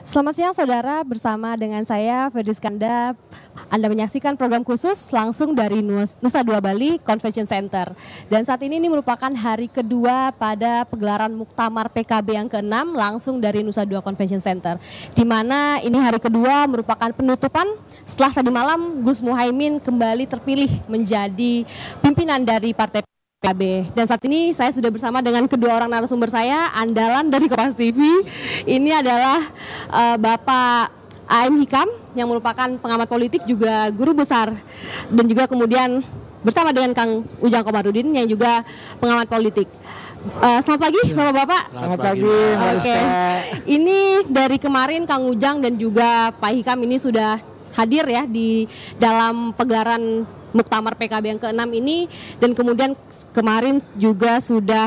Selamat siang saudara, bersama dengan saya Fedri Skanda. Anda menyaksikan program khusus langsung dari Nusa Dua Bali Convention Center. Dan saat ini merupakan hari kedua pada pegelaran Muktamar PKB yang ke-6 langsung dari Nusa Dua Convention Center. Di mana ini hari kedua merupakan penutupan setelah tadi malam Gus Muhaimin kembali terpilih menjadi pimpinan dari Partai PKB. Dan saat ini saya sudah bersama dengan kedua orang narasumber saya, andalan dari Kompas TV. Ini adalah Bapak A.M. Hikam yang merupakan pengamat politik juga guru besar, dan juga kemudian bersama dengan Kang Ujang Komarudin yang juga pengamat politik. Selamat pagi Bapak-Bapak. Selamat pagi. Oke. Ini dari kemarin Kang Ujang dan juga Pak Hikam ini sudah hadir ya di dalam pegelaran Muktamar PKB yang ke-6 ini, dan kemudian kemarin juga sudah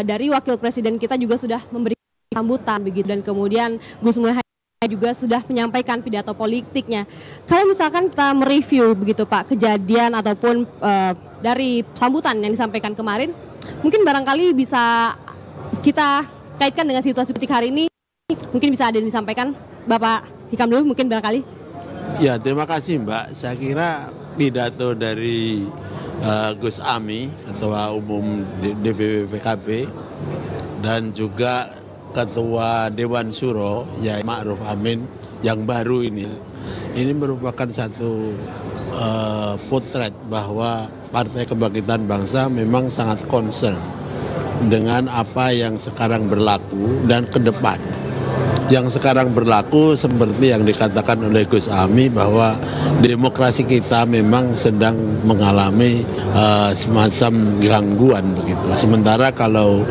dari Wakil Presiden kita juga sudah memberi sambutan begitu, dan kemudian Gus Muhaimin juga sudah menyampaikan pidato politiknya. Kalau misalkan kita mereview begitu Pak kejadian ataupun dari sambutan yang disampaikan kemarin, mungkin barangkali bisa kita kaitkan dengan situasi politik hari ini, mungkin bisa ada yang disampaikan Bapak Hikam dulu mungkin barangkali. Ya, terima kasih Mbak. Saya kira pidato dari Gus Ami, Ketua Umum DPP PKB, dan juga Ketua Dewan Syuro, ya Ma'ruf Amin yang baru ini merupakan satu potret bahwa Partai Kebangkitan Bangsa memang sangat concern dengan apa yang sekarang berlaku dan ke depan. Yang sekarang berlaku seperti yang dikatakan oleh Gus Ami bahwa demokrasi kita memang sedang mengalami semacam gangguan begitu. Sementara kalau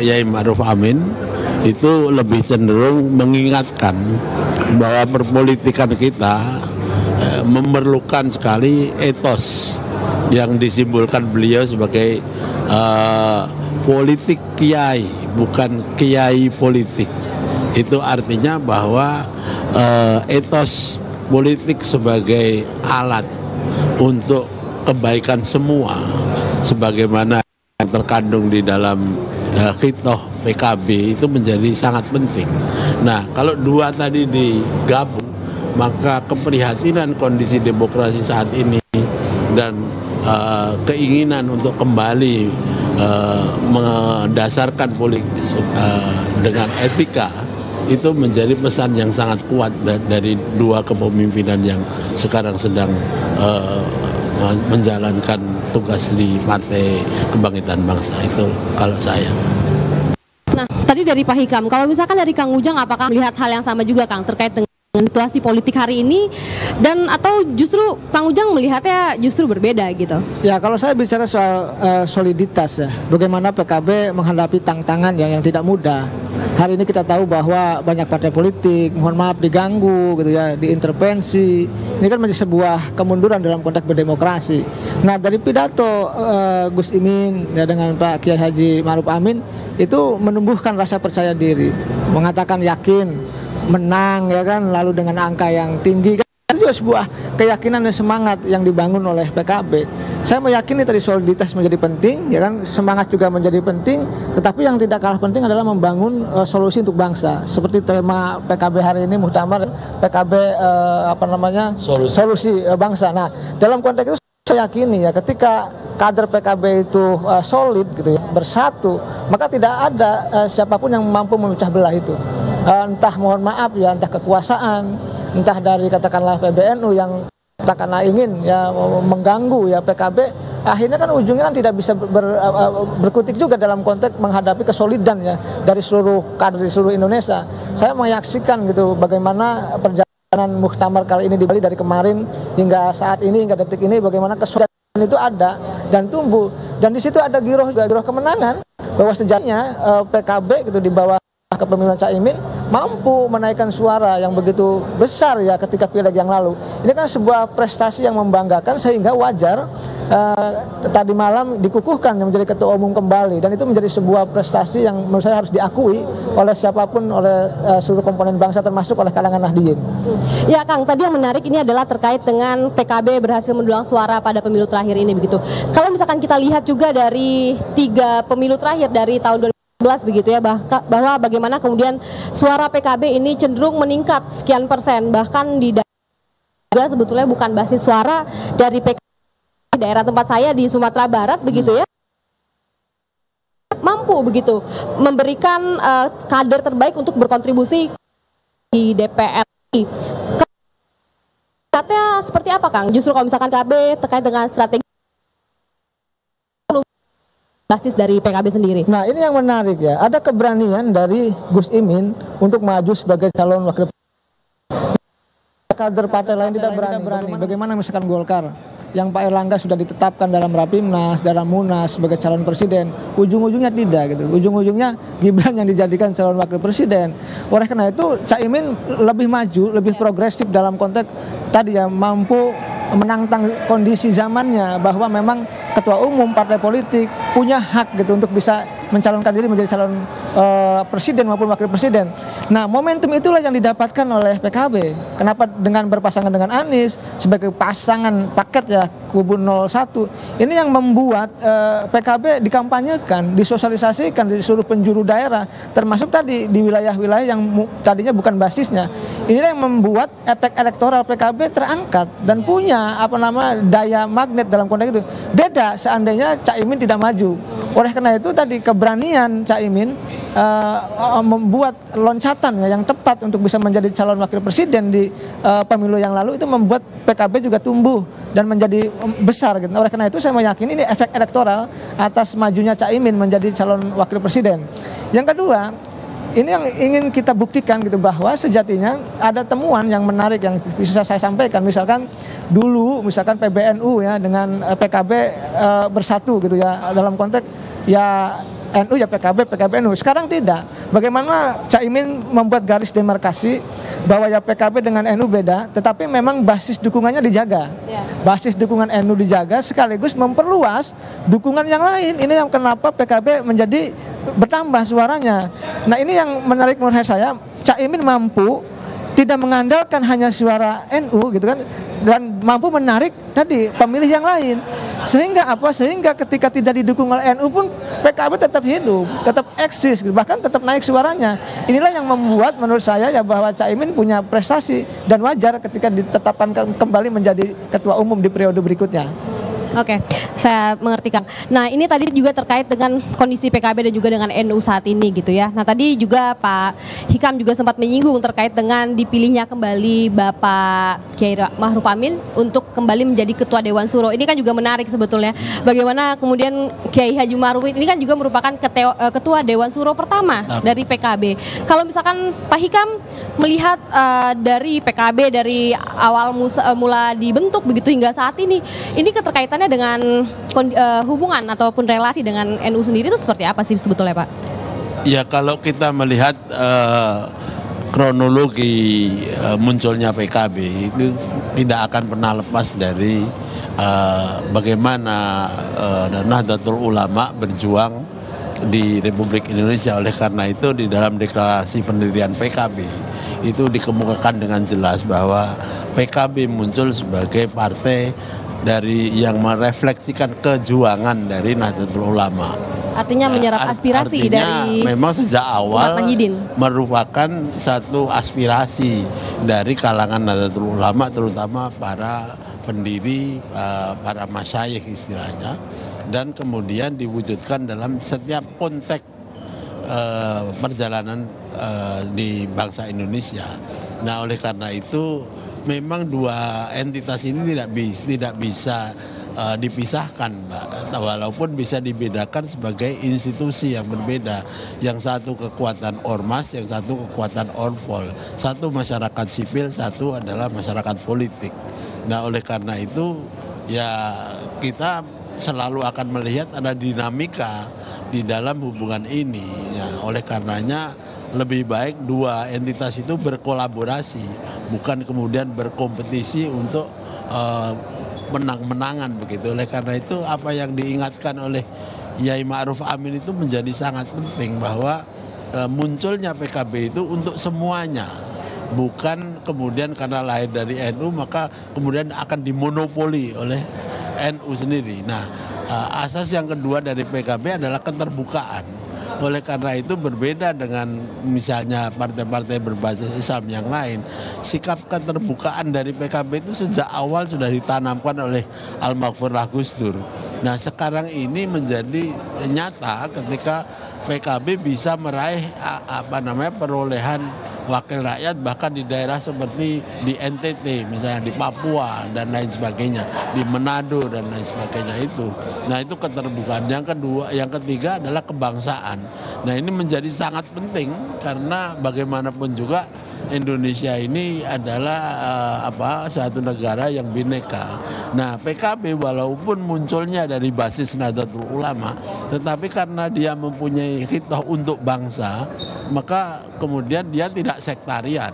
Yai Ma'ruf Amin itu lebih cenderung mengingatkan bahwa perpolitikan kita memerlukan sekali etos yang disimbolkan beliau sebagai politik kiai, bukan kiai politik. Itu artinya bahwa etos politik sebagai alat untuk kebaikan semua, sebagaimana yang terkandung di dalam khitoh PKB itu menjadi sangat penting. Nah, kalau dua tadi digabung, maka keprihatinan kondisi demokrasi saat ini dan keinginan untuk kembali mendasarkan politik dengan etika itu menjadi pesan yang sangat kuat dari dua kepemimpinan yang sekarang sedang menjalankan tugas di Partai Kebangkitan Bangsa. Itu kalau saya. Nah, tadi dari Pak Hikam, kalau misalkan dari Kang Ujang, apakah melihat hal yang sama juga Kang terkait dengan situasi politik hari ini, dan atau justru Kang Ujang melihatnya justru berbeda gitu? Ya, kalau saya bicara soal soliditas ya, bagaimana PKB menghadapi tantangan yang tidak mudah. Hari ini kita tahu bahwa banyak partai politik, mohon maaf, diganggu gitu ya, diintervensi. Ini kan menjadi sebuah kemunduran dalam konteks berdemokrasi. Nah, dari pidato Gus Imin ya dengan Pak Kiai Haji Ma'ruf Amin itu menumbuhkan rasa percaya diri, mengatakan yakin menang ya kan, lalu dengan angka yang tinggi kan, itu juga sebuah keyakinan dan semangat yang dibangun oleh PKB. Saya meyakini tadi soliditas menjadi penting ya kan, semangat juga menjadi penting, tetapi yang tidak kalah penting adalah membangun solusi untuk bangsa. Seperti tema PKB hari ini, Muktamar PKB solusi bangsa. Nah, dalam konteks itu saya yakini ya, ketika kader PKB itu solid gitu ya, bersatu, maka tidak ada siapapun yang mampu memecah belah itu. Entah mohon maaf ya, entah kekuasaan, entah dari katakanlah PBNU yang katakanlah ingin ya mengganggu ya PKB, akhirnya kan ujungnya kan tidak bisa berkutik juga dalam konteks menghadapi kesolidan ya dari seluruh kader di seluruh Indonesia. Saya menyaksikan gitu bagaimana perjalanan Muktamar kali ini di Bali dari kemarin hingga saat ini, hingga detik ini, bagaimana kesolidan itu ada dan tumbuh, dan di situ ada giroh kemenangan, bahwa sejatinya PKB gitu di bawah kepemimpinan Caimin mampu menaikkan suara yang begitu besar ya ketika pileg yang lalu. Ini kan sebuah prestasi yang membanggakan, sehingga wajar tadi malam dikukuhkan yang menjadi ketua umum kembali, dan itu menjadi sebuah prestasi yang menurut saya harus diakui oleh siapapun, oleh seluruh komponen bangsa termasuk oleh kalangan Nahdliyin. Ya Kang, tadi yang menarik ini adalah terkait dengan PKB berhasil mendulang suara pada pemilu terakhir ini begitu. Kalau misalkan kita lihat juga dari 3 pemilu terakhir dari tahun begitu ya, bahwa bagaimana kemudian suara PKB ini cenderung meningkat sekian persen, bahkan di juga sebetulnya bukan basis suara dari PKB daerah tempat saya di Sumatera Barat begitu ya, mampu begitu memberikan kader terbaik untuk berkontribusi di DPR. Katanya seperti apa Kang? Justru kalau misalkan KB terkait dengan strategi basis dari PKB sendiri. Nah, ini yang menarik ya. Ada keberanian dari Gus Imin untuk maju sebagai calon wakil kader partai lain tidak berani. Bagaimana misalkan Golkar yang Pak Erlangga sudah ditetapkan dalam Rapimnas, dalam Munas sebagai calon presiden, ujung-ujungnya tidak gitu. Ujung-ujungnya Gibran yang dijadikan calon wakil presiden. Oleh karena itu Caimin lebih maju, lebih progresif dalam konteks tadi ya, mampu menantang kondisi zamannya bahwa memang ketua umum partai politik punya hak gitu untuk bisa mencalonkan diri menjadi calon presiden maupun wakil presiden. Nah, momentum itulah yang didapatkan oleh PKB. Kenapa dengan berpasangan dengan Anies sebagai pasangan paket ya kubu 01. Ini yang membuat PKB dikampanyekan, disosialisasikan di seluruh penjuru daerah, termasuk tadi di wilayah-wilayah yang tadinya bukan basisnya. Inilah yang membuat efek elektoral PKB terangkat dan punya daya magnet dalam konteks itu. Beda seandainya Caimin tidak maju. Oleh karena itu tadi keberanian Caimin membuat loncatan ya, yang tepat untuk bisa menjadi calon wakil presiden di pemilu yang lalu, itu membuat PKB juga tumbuh dan menjadi besar gitu. Oleh karena itu saya meyakini ini efek elektoral atas majunya Caimin menjadi calon wakil presiden. Yang kedua, ini yang ingin kita buktikan gitu, bahwa sejatinya ada temuan yang menarik yang bisa saya sampaikan. Misalkan dulu PBNU ya dengan PKB bersatu gitu ya, dalam konteks ya NU ya PKB, NU. Sekarang tidak. Bagaimana Caimin membuat garis demarkasi bahwa ya PKB dengan NU beda, tetapi memang basis dukungannya dijaga. Basis dukungan NU dijaga sekaligus memperluas dukungan yang lain. Ini yang kenapa PKB menjadi bertambah suaranya. Nah, ini yang menarik menurut saya, Caimin mampu tidak mengandalkan hanya suara NU gitu kan, dan mampu menarik tadi pemilih yang lain. Sehingga apa? Sehingga ketika tidak didukung oleh NU pun PKB tetap hidup, tetap eksis, bahkan tetap naik suaranya. Inilah yang membuat menurut saya ya bahwa Caimin punya prestasi dan wajar ketika ditetapkan kembali menjadi ketua umum di periode berikutnya. Oke, saya mengerti Kang. Nah, ini tadi juga terkait dengan kondisi PKB dan juga dengan NU saat ini gitu ya. Nah, tadi juga Pak Hikam juga sempat menyinggung terkait dengan dipilihnya kembali Bapak Kiai Ma'ruf Amin untuk kembali menjadi Ketua Dewan Suro. Ini kan juga menarik sebetulnya. Bagaimana kemudian Kiai Haji Ma'ruf ini kan juga merupakan Ketua Dewan Suro pertama dari PKB. Kalau misalkan Pak Hikam melihat dari PKB dari awal mula dibentuk begitu hingga saat ini keterkaitan dengan hubungan ataupun relasi dengan NU sendiri itu seperti apa sih sebetulnya Pak? Ya, kalau kita melihat kronologi munculnya PKB itu tidak akan pernah lepas dari bagaimana Nahdlatul Ulama berjuang di Republik Indonesia. Oleh karena itu di dalam deklarasi pendirian PKB itu dikemukakan dengan jelas bahwa PKB muncul sebagai partai dari yang merefleksikan kejuangan dari Nahdlatul Ulama. Artinya menyerap aspirasi dari memang sejak awal merupakan satu aspirasi dari kalangan Nahdlatul Ulama, terutama para pendiri, para masyayikh istilahnya, dan kemudian diwujudkan dalam setiap konteks perjalanan di bangsa Indonesia. Nah, oleh karena itu memang dua entitas ini tidak bisa dipisahkan, Mbak. Walaupun bisa dibedakan sebagai institusi yang berbeda. Yang satu kekuatan ormas, yang satu kekuatan orpol. Satu masyarakat sipil, satu adalah masyarakat politik. Nah, oleh karena itu ya kita selalu akan melihat ada dinamika di dalam hubungan ini. Ya, oleh karenanya lebih baik dua entitas itu berkolaborasi, bukan kemudian berkompetisi untuk menang-menangan begitu. Oleh karena itu apa yang diingatkan oleh Yai Ma'ruf Amin itu menjadi sangat penting, bahwa munculnya PKB itu untuk semuanya, bukan kemudian karena lahir dari NU maka kemudian akan dimonopoli oleh NU sendiri. Nah, asas yang kedua dari PKB adalah keterbukaan. Oleh karena itu berbeda dengan misalnya partai-partai berbasis Islam yang lain. Sikap keterbukaan dari PKB itu sejak awal sudah ditanamkan oleh Almarhum Gus Dur. Nah sekarang ini menjadi nyata ketika PKB bisa meraih perolehan wakil rakyat bahkan di daerah seperti di NTT misalnya, di Papua dan lain sebagainya, di Manado dan lain sebagainya itu. Nah itu keterbukaan. Yang ketiga adalah kebangsaan. Nah ini menjadi sangat penting karena bagaimanapun juga Indonesia ini adalah satu negara yang bineka. Nah PKB walaupun munculnya dari basis Nahdlatul Ulama, tetapi karena dia mempunyai khitoh untuk bangsa, maka kemudian dia tidak sektarian.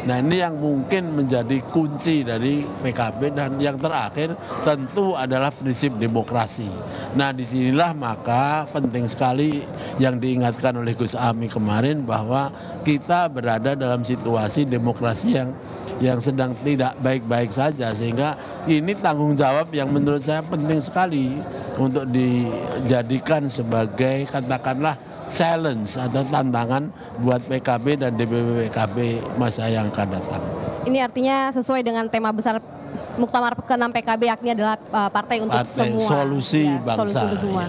Nah ini yang mungkin menjadi kunci dari PKB. Dan yang terakhir tentu adalah prinsip demokrasi. Nah disinilah maka penting sekali yang diingatkan oleh Gus Ami kemarin bahwa kita berada dalam situasi demokrasi yang sedang tidak baik-baik saja, sehingga ini tanggung jawab yang menurut saya penting sekali untuk dijadikan sebagai katakanlah challenge atau tantangan buat PKB dan DPP PKB masa yang akan datang. Ini artinya sesuai dengan tema besar Muktamar ke-6 PKB, yakni adalah partai untuk semua. Solusi bangsa. Solusi untuk semua.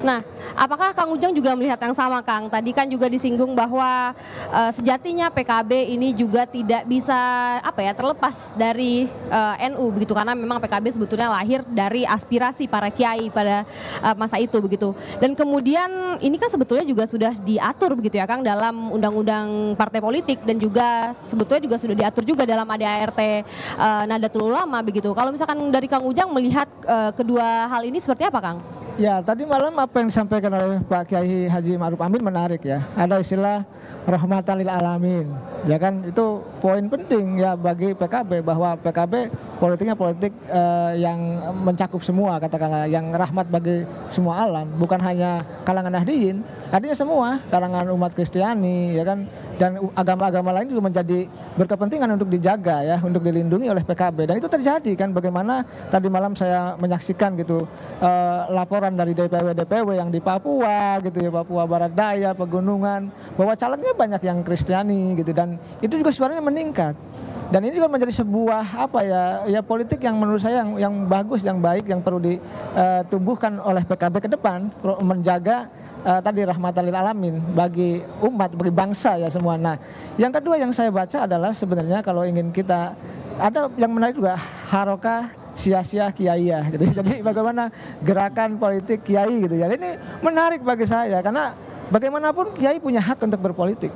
Nah, apakah Kang Ujang juga melihat yang sama, Kang? Tadi kan juga disinggung bahwa sejatinya PKB ini juga tidak bisa terlepas dari NU begitu, karena memang PKB sebetulnya lahir dari aspirasi para kiai pada masa itu begitu. Dan kemudian ini kan sebetulnya juga sudah diatur begitu ya, Kang, dalam undang-undang partai politik, dan juga sebetulnya juga sudah diatur juga dalam ADART Nahdlatul Ulama begitu. Kalau misalkan dari Kang Ujang melihat kedua hal ini seperti apa, Kang? Ya, tadi malam apa yang disampaikan oleh Pak Kiai Haji Ma'ruf Amin menarik ya. Ada istilah rahmatan lil alamin. Ya kan, itu poin penting ya bagi PKB, bahwa PKB politiknya politik yang mencakup semua, katakanlah yang rahmat bagi semua alam, bukan hanya kalangan Nahdiyin, artinya semua kalangan umat Kristiani ya kan, dan agama-agama lain juga menjadi berkepentingan untuk dijaga ya, untuk dilindungi oleh PKB. Dan itu terjadi kan, bagaimana tadi malam saya menyaksikan gitu laporan dari DPW yang di Papua gitu ya, Papua Barat Daya, pegunungan, bahwa calegnya banyak yang Kristiani gitu, dan itu juga suaranya meningkat. Dan ini juga menjadi sebuah politik yang menurut saya yang bagus, yang baik, yang perlu ditumbuhkan oleh PKB ke depan, menjaga tadi rahmatan lil alamin bagi umat, bagi bangsa ya semua. Nah, yang kedua yang saya baca adalah sebenarnya kalau ingin kita ada yang menarik juga, harokah sia-sia kiaiyah gitu. Jadi bagaimana gerakan politik kiai gitu ya. Ini menarik bagi saya karena bagaimanapun kiai punya hak untuk berpolitik.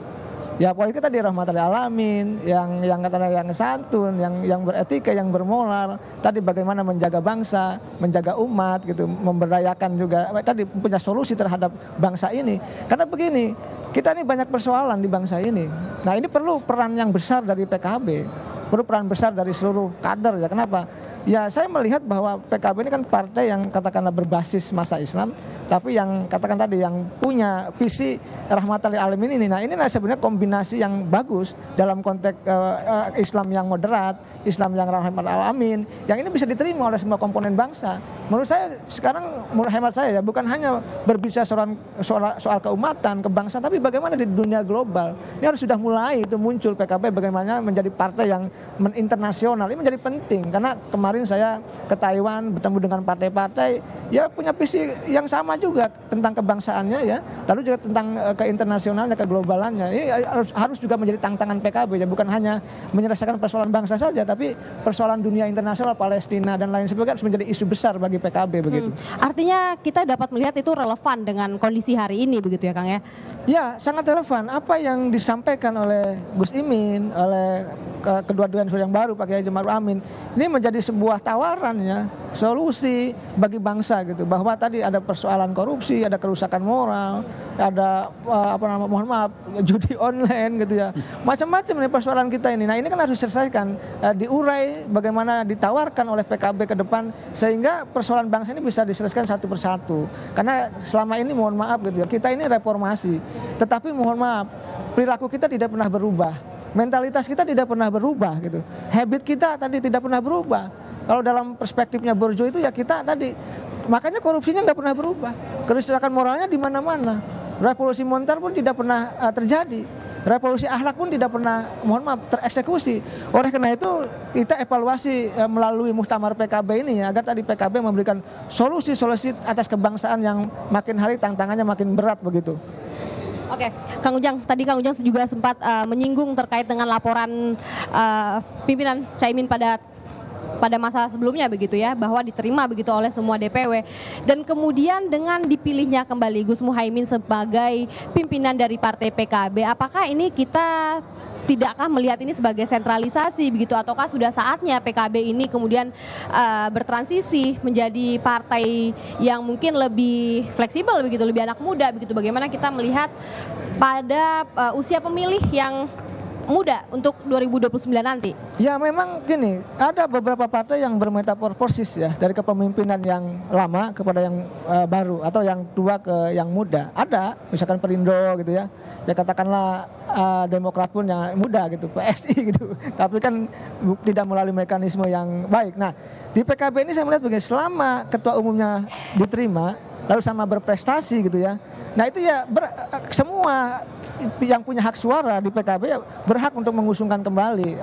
Ya politik tadi rahmatan lil alamin, yang katanya yang santun, yang beretika, yang bermoral, tadi bagaimana menjaga bangsa, menjaga umat gitu, memberdayakan juga tadi punya solusi terhadap bangsa ini. Karena begini, kita ini banyak persoalan di bangsa ini. Nah, ini perlu peran yang besar dari PKB. Perlu peran besar dari seluruh kader ya. Kenapa? Ya saya melihat bahwa PKB ini kan partai yang katakanlah berbasis masa Islam, tapi yang katakan tadi yang punya visi rahmatan lil alamin ini. Nah ini sebenarnya kombinasi yang bagus dalam konteks Islam yang moderat, Islam yang rahmatan lil alamin, yang ini bisa diterima oleh semua komponen bangsa. Menurut saya sekarang, menurut hemat saya ya, bukan hanya berbicara soal keumatan, kebangsaan, tapi bagaimana di dunia global. Ini harus sudah mulai itu muncul PKB bagaimana menjadi partai yang internasional. Ini menjadi penting karena kemarin saya ke Taiwan bertemu dengan partai-partai ya punya visi yang sama juga tentang kebangsaannya ya, lalu juga tentang keinternsionalnya, keglobalannya. Ini harus juga menjadi tantangan PKB ya, bukan hanya menyelesaikan persoalan bangsa saja, tapi persoalan dunia internasional, Palestina dan lain sebagainya harus menjadi isu besar bagi PKB begitu. Artinya kita dapat melihat itu relevan dengan kondisi hari ini begitu ya, Kang ya? Ya, sangat relevan. Apa yang disampaikan oleh Gus Imin, oleh kedua-dua yang baru Pak Kiai Ma'ruf Amin, ini menjadi sebuah tawaran ya, solusi bagi bangsa gitu, bahwa tadi ada persoalan korupsi, ada kerusakan moral, ada mohon maaf judi online gitu ya, macam-macam nih persoalan kita ini. Nah ini kan harus diselesaikan, diurai bagaimana ditawarkan oleh PKB ke depan sehingga persoalan bangsa ini bisa diselesaikan satu persatu. Karena selama ini mohon maaf gitu ya, kita ini reformasi, tetapi mohon maaf perilaku kita tidak pernah berubah. Mentalitas kita tidak pernah berubah gitu. Habit kita tadi tidak pernah berubah. Kalau dalam perspektifnya Bourdieu itu ya kita tadi, makanya korupsinya nggak pernah berubah. Kerusakan moralnya di mana-mana. Revolusi moneter pun tidak pernah terjadi. Revolusi akhlak pun tidak pernah, mohon maaf, tereksekusi. Oleh karena itu kita evaluasi melalui Muktamar PKB ini ya, agar tadi PKB memberikan solusi-solusi atas kebangsaan yang makin hari tantangannya makin berat begitu. Oke, Kang Ujang, tadi Kang Ujang juga sempat menyinggung terkait dengan laporan pimpinan Caimin pada masa sebelumnya begitu ya, bahwa diterima begitu oleh semua DPW, dan kemudian dengan dipilihnya kembali Gus Muhaimin sebagai pimpinan dari partai PKB, apakah ini kita tidakkah melihat ini sebagai sentralisasi begitu, ataukah sudah saatnya PKB ini kemudian bertransisi menjadi partai yang mungkin lebih fleksibel begitu, lebih anak muda begitu? Bagaimana kita melihat pada usia pemilih yang muda untuk 2029 nanti? Ya memang gini, ada beberapa partai yang bermetamorfosis ya, dari kepemimpinan yang lama kepada yang baru, atau yang tua ke yang muda. Ada, misalkan Perindo gitu ya, ya katakanlah Demokrat pun yang muda gitu, PSI gitu, tapi kan tidak melalui mekanisme yang baik. Nah di PKB ini saya melihat begini, selama ketua umumnya diterima, lalu sama berprestasi gitu ya, nah itu ya semua yang punya hak suara di PKB ya berhak untuk mengusungkan kembali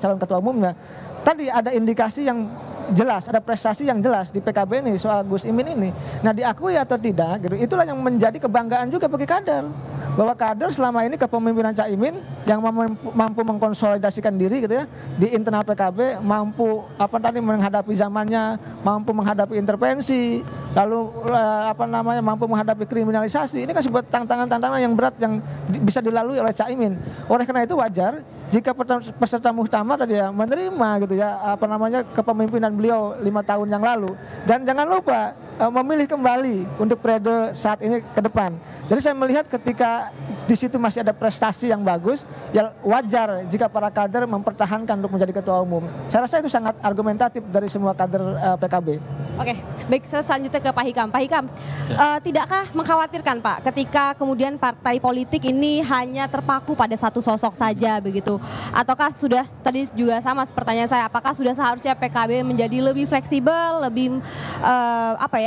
calon ketua umumnya. Tadi ada indikasi yang jelas, ada prestasi yang jelas di PKB ini soal Gus Imin ini. Nah diakui atau tidak gitu, itulah yang menjadi kebanggaan juga bagi kader. Bahwa kader selama ini kepemimpinan Caimin yang mampu mengkonsolidasikan diri gitu ya di internal PKB, mampu menghadapi zamannya, mampu menghadapi intervensi, lalu mampu menghadapi kriminalisasi. Ini kan sebuah tantangan-tantangan yang berat yang bisa dilalui oleh Caimin. Oleh karena itu wajar jika peserta muktamar tadi ya menerima gitu ya kepemimpinan beliau 5 tahun yang lalu, dan jangan lupa memilih kembali untuk periode saat ini ke depan. Jadi saya melihat ketika di situ masih ada prestasi yang bagus, ya wajar jika para kader mempertahankan untuk menjadi ketua umum. Saya rasa itu sangat argumentatif dari semua kader PKB. Oke, baik, saya selanjutnya ke Pak Hikam. Pak Hikam, tidakkah mengkhawatirkan Pak ketika kemudian partai politik ini hanya terpaku pada satu sosok saja begitu? Ataukah sudah, tadi juga sama pertanyaan saya, apakah sudah seharusnya PKB menjadi lebih fleksibel, lebih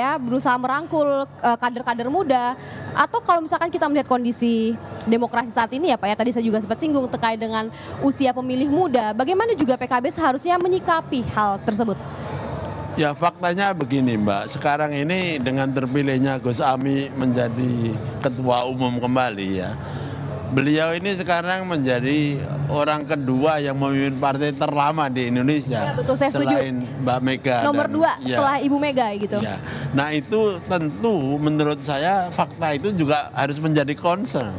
berusaha merangkul kader-kader muda? Atau kalau misalkan kita melihat kondisi demokrasi saat ini ya Pak ya, tadi saya juga sempat singgung terkait dengan usia pemilih muda, bagaimana juga PKB seharusnya menyikapi hal tersebut? Ya faktanya begini Mbak, sekarang ini dengan terpilihnya Gus Ami menjadi ketua umum kembali ya, beliau ini sekarang menjadi orang kedua yang memimpin partai terlama di Indonesia. Ya, betul, saya selain setuju. Mbak Mega. Nomor 2 setelah Ibu Mega gitu. Ya. Nah itu tentu menurut saya fakta itu juga harus menjadi concern.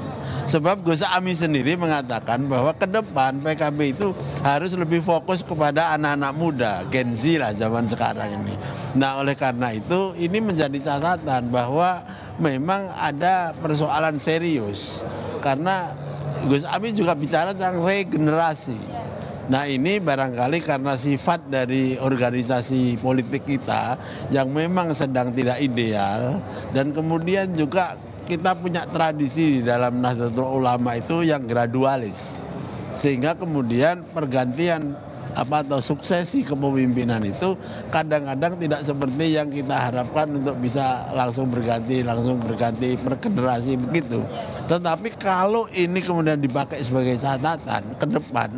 Sebab Gus Ami sendiri mengatakan bahwa ke depan PKB itu harus lebih fokus kepada anak-anak muda, Gen Z lah zaman sekarang ini. Nah oleh karena itu ini menjadi catatan bahwa memang ada persoalan serius. Karena Gus Ami juga bicara tentang regenerasi. Nah ini barangkali karena sifat dari organisasi politik kita yang memang sedang tidak ideal, dan kemudian juga kita punya tradisi di dalam Nahdlatul Ulama itu yang gradualis, sehingga kemudian pergantian atau suksesi kepemimpinan itu kadang-kadang tidak seperti yang kita harapkan untuk bisa langsung berganti per generasi begitu. Tetapi kalau ini kemudian dipakai sebagai catatan ke depan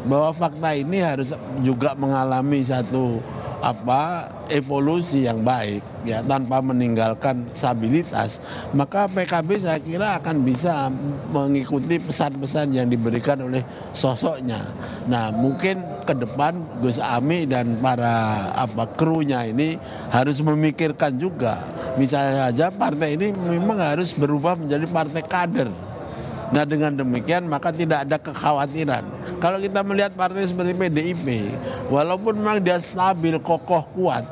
bahwa fakta ini harus juga mengalami satu evolusi yang baik ya, tanpa meninggalkan stabilitas, maka PKB saya kira akan bisa mengikuti pesan-pesan yang diberikan oleh sosoknya. Nah mungkin ke depan Gus Ami dan para krunya ini harus memikirkan juga, misalnya saja partai ini memang harus berubah menjadi partai kader. Nah dengan demikian maka tidak ada kekhawatiran. Kalau kita melihat partai seperti PDIP, walaupun memang dia stabil, kokoh, kuat,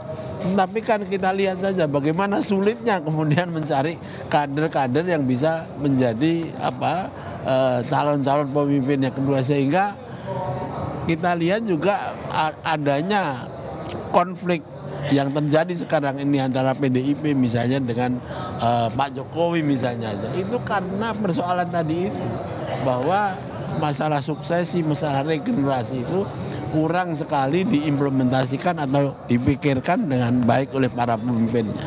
tapi kan kita lihat saja bagaimana sulitnya kemudian mencari kader-kader yang bisa menjadi calon-calon pemimpin yang kedua, sehingga kita lihat juga adanya konflik yang terjadi sekarang ini antara PDIP misalnya dengan Pak Jokowi misalnya aja, itu karena persoalan tadi itu, bahwa masalah suksesi, masalah regenerasi itu kurang sekali diimplementasikan atau dipikirkan dengan baik oleh para pemimpinnya.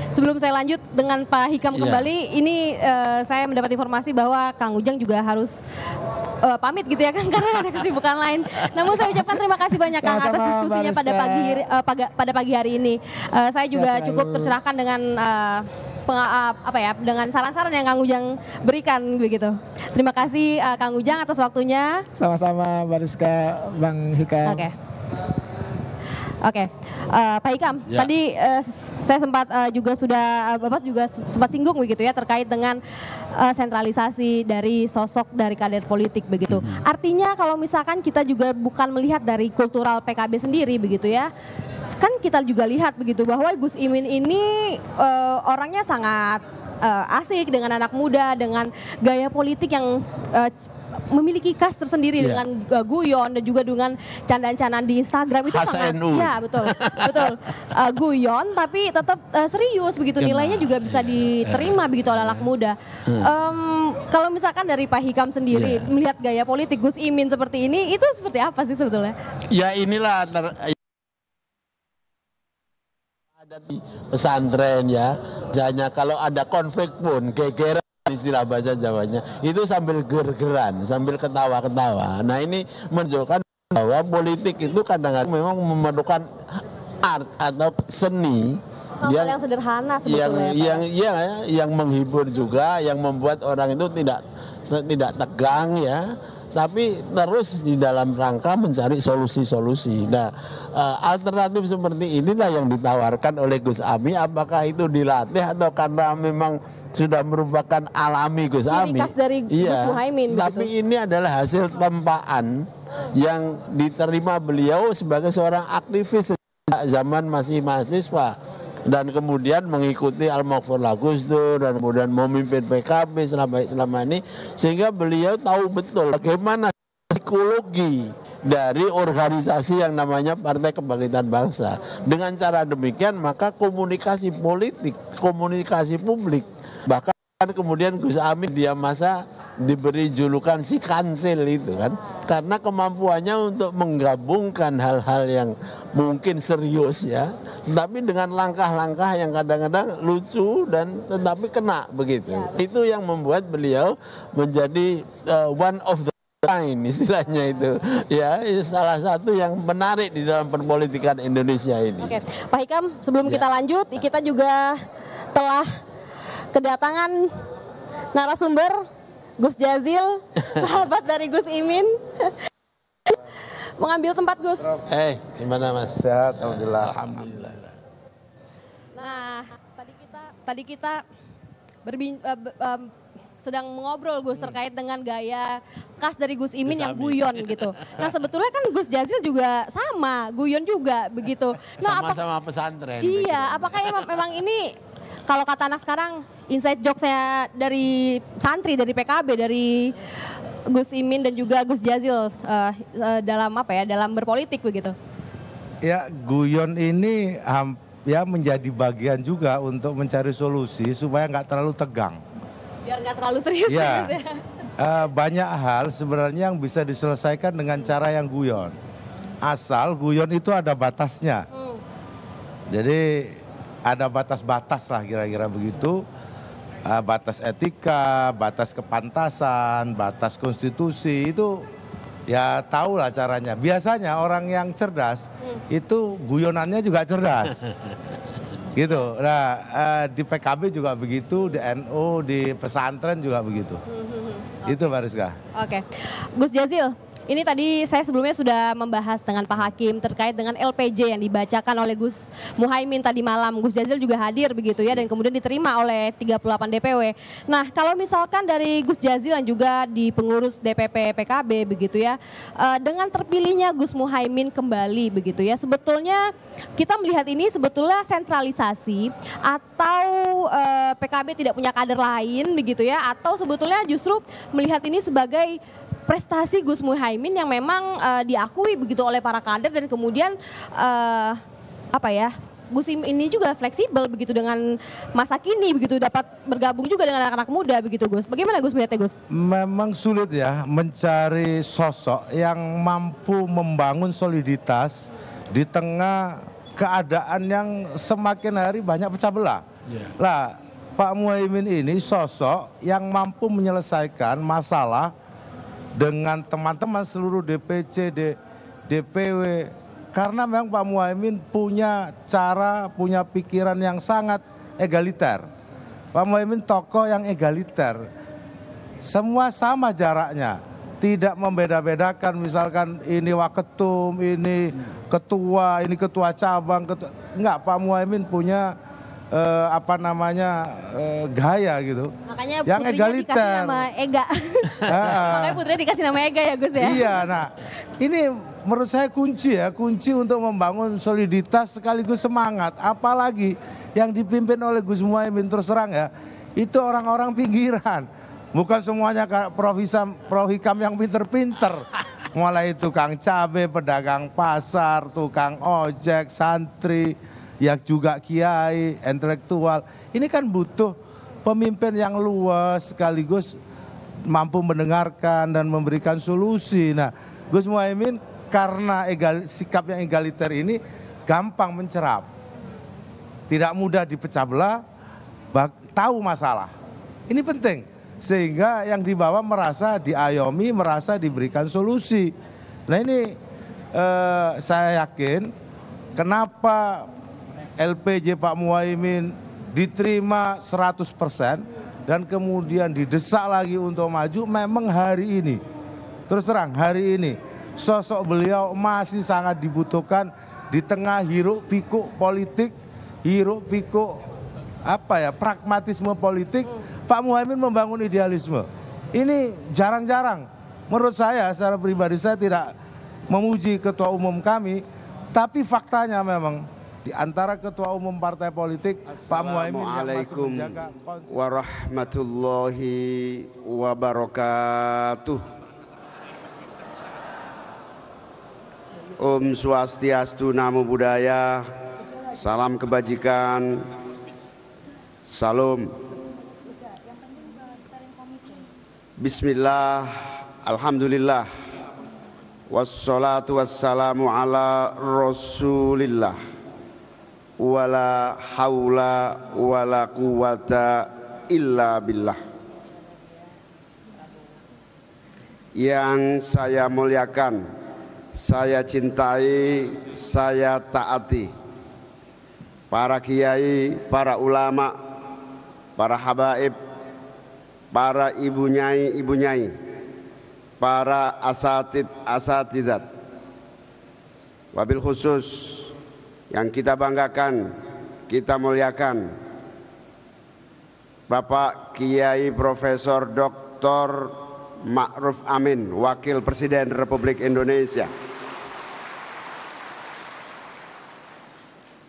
Sebelum saya lanjut dengan Pak Hikam kembali, ini saya mendapat informasi bahwa Kang Ujang juga harus pamit gitu ya Kang, karena ada kesibukan lain. Namun saya ucapkan terima kasih banyak Kang atas diskusinya pada pagi hari ini. Saya juga cukup tercerahkan dengan dengan saran-saran yang Kang Ujang berikan begitu. Terima kasih Kang Ujang atas waktunya. Sama-sama Mbak Rizka, Bang Hikam. Oke, Pak Hikam, tadi saya sempat Bapak juga sempat singgung begitu ya terkait dengan sentralisasi dari sosok dari kader politik begitu. Artinya kalau misalkan kita juga bukan melihat dari kultural PKB sendiri begitu ya, kan kita juga lihat begitu bahwa Gus Imin ini orangnya sangat asik dengan anak muda, dengan gaya politik yang memiliki khas tersendiri dengan guyon dan juga dengan candaan-candaan di Instagram itu sangat betul guyon tapi tetap serius begitu, nilainya juga bisa diterima begitu oleh anak muda. Kalau misalkan dari Pak Hikam sendiri melihat gaya politik Gus Imin seperti ini, itu seperti apa sih sebetulnya? Ya inilah ada di pesantren ya, hanya kalau ada konflik pun gegeran, istilah bahasa Jawanya, itu sambil ger-geran, sambil ketawa-ketawa. Nah ini menunjukkan bahwa politik itu kadang-kadang memang memerlukan art atau seni yang sederhana sebetulnya, yang menghibur juga, yang membuat orang itu tidak tegang ya, tapi terus di dalam rangka mencari solusi-solusi. Nah, alternatif seperti inilah yang ditawarkan oleh Gus Ami. Apakah itu dilatih atau karena memang sudah merupakan alami Gus Ami? Ciri khas dari Gus Muhaimin. Tapi begitu. Ini adalah hasil tempaan yang diterima beliau sebagai seorang aktivis sejak zaman masih mahasiswa. Dan kemudian mengikuti Al-Maghfur Gus Dur dan kemudian memimpin PKB selama ini, sehingga beliau tahu betul bagaimana psikologi dari organisasi yang namanya Partai Kebangkitan Bangsa. Dengan cara demikian maka komunikasi politik, komunikasi publik, bahkan kemudian Gus Amin dia masa diberi julukan si kancil itu kan, karena kemampuannya untuk menggabungkan hal-hal yang mungkin serius ya, tapi dengan langkah-langkah yang kadang-kadang lucu dan tetapi kena begitu. Itu yang membuat beliau menjadi one of the kind istilahnya itu ya, salah satu yang menarik di dalam perpolitikan Indonesia ini. Oke, Pak Hikam, sebelum kita lanjut, kita juga telah kedatangan narasumber Gus Jazil, sahabat dari Gus Imin. Mengambil tempat Gus. Gimana Mas? Sehat, alhamdulillah. Alhamdulillah. Nah, tadi kita sedang mengobrol Gus terkait dengan gaya khas dari Gus Imin yang guyon gitu. Nah sebetulnya kan Gus Jazil juga sama, guyon juga begitu. Nah, sama-sama pesantren. Iya, apakah memang ini kalau kata anak sekarang inside joke saya dari santri, dari PKB, dari Gus Imin dan juga Gus Jazil dalam berpolitik begitu? Ya, guyon ini ya menjadi bagian juga untuk mencari solusi supaya nggak terlalu tegang. Biar nggak terlalu serius. Ya, banyak hal sebenarnya yang bisa diselesaikan dengan cara yang guyon. Asal guyon itu ada batasnya. Jadi ada batas-batas lah kira-kira begitu. Batas etika, batas kepantasan, batas konstitusi itu ya tahu lah caranya. Biasanya orang yang cerdas itu guyonannya juga cerdas. Gitu. Nah, di PKB juga begitu, di NU, di pesantren juga begitu. Itu Mbak Rizka. Oke. Gus Jazil, ini tadi saya sebelumnya sudah membahas dengan Pak Hakim terkait dengan LPJ yang dibacakan oleh Gus Muhaimin tadi malam. Gus Jazil juga hadir begitu ya, dan kemudian diterima oleh 38 DPW. Nah, kalau misalkan dari Gus Jazil yang juga di pengurus DPP PKB begitu ya, dengan terpilihnya Gus Muhaimin kembali begitu ya, sebetulnya kita melihat ini sebetulnya sentralisasi atau PKB tidak punya kader lain begitu ya, atau sebetulnya justru melihat ini sebagai prestasi Gus Muhaimin yang memang diakui begitu oleh para kader, dan kemudian Gus Imin ini juga fleksibel begitu dengan masa kini begitu, dapat bergabung juga dengan anak-anak muda begitu Gus. Bagaimana Gus melihatnya Gus? Memang sulit ya mencari sosok yang mampu membangun soliditas di tengah keadaan yang semakin hari banyak pecah belah. Lah, Pak Muhaimin ini sosok yang mampu menyelesaikan masalah dengan teman-teman seluruh DPC, DPW. Karena memang Pak Muhaimin punya cara, punya pikiran yang sangat egaliter. Pak Muhaimin tokoh yang egaliter. Semua sama jaraknya. Tidak membeda-bedakan, misalkan ini waketum, ini ketua, ini ketua cabang. Enggak, Pak Muhaimin punya gaya gitu. Makanya yang putrinya egaliter. dikasih nama Ega. Makanya putrinya dikasih nama Ega ya Gus ya. Iya, nah ini menurut saya kunci untuk membangun soliditas sekaligus semangat. Apalagi yang dipimpin oleh Gus Muhaimin, terus terang ya, itu orang-orang pinggiran. Bukan semuanya Prof Hikam yang pinter-pinter. Mulai tukang cabai, pedagang pasar, tukang ojek, santri, ya juga kiai, intelektual. Ini kan butuh pemimpin yang luas sekaligus mampu mendengarkan dan memberikan solusi. Nah, Gus Muhaimin karena sikap yang egaliter ini gampang mencerap. Tidak mudah dipecah belah, tahu masalah. Ini penting, sehingga yang dibawa merasa diayomi, merasa diberikan solusi. Nah ini saya yakin kenapa LPJ Pak Muhaimin diterima 100% dan kemudian didesak lagi untuk maju. Memang hari ini, terus terang hari ini sosok beliau masih sangat dibutuhkan di tengah hiruk pikuk politik, hiruk pikuk pragmatisme politik. Pak Muhaimin membangun idealisme. Ini jarang-jarang. Menurut saya secara pribadi, saya tidak memuji ketua umum kami, tapi faktanya memang di antara ketua umum partai politik Pak Muhaimin yang masih menjaga konsisten. Warahmatullahi wabarakatuh. Om Swastiastu, Namo Buddhaya, salam kebajikan, salam. Bismillah, alhamdulillah, wassalatu wassalamu ala rasulillah, wala haula wala quwata illa billah. Yang saya muliakan, saya cintai, saya taati para kiai, para ulama, para habaib, para ibu nyai, para asatidat, wabil khusus yang kita banggakan, kita muliakan, Bapak Kiai Profesor Dr. Ma'ruf Amin, Wakil Presiden Republik Indonesia,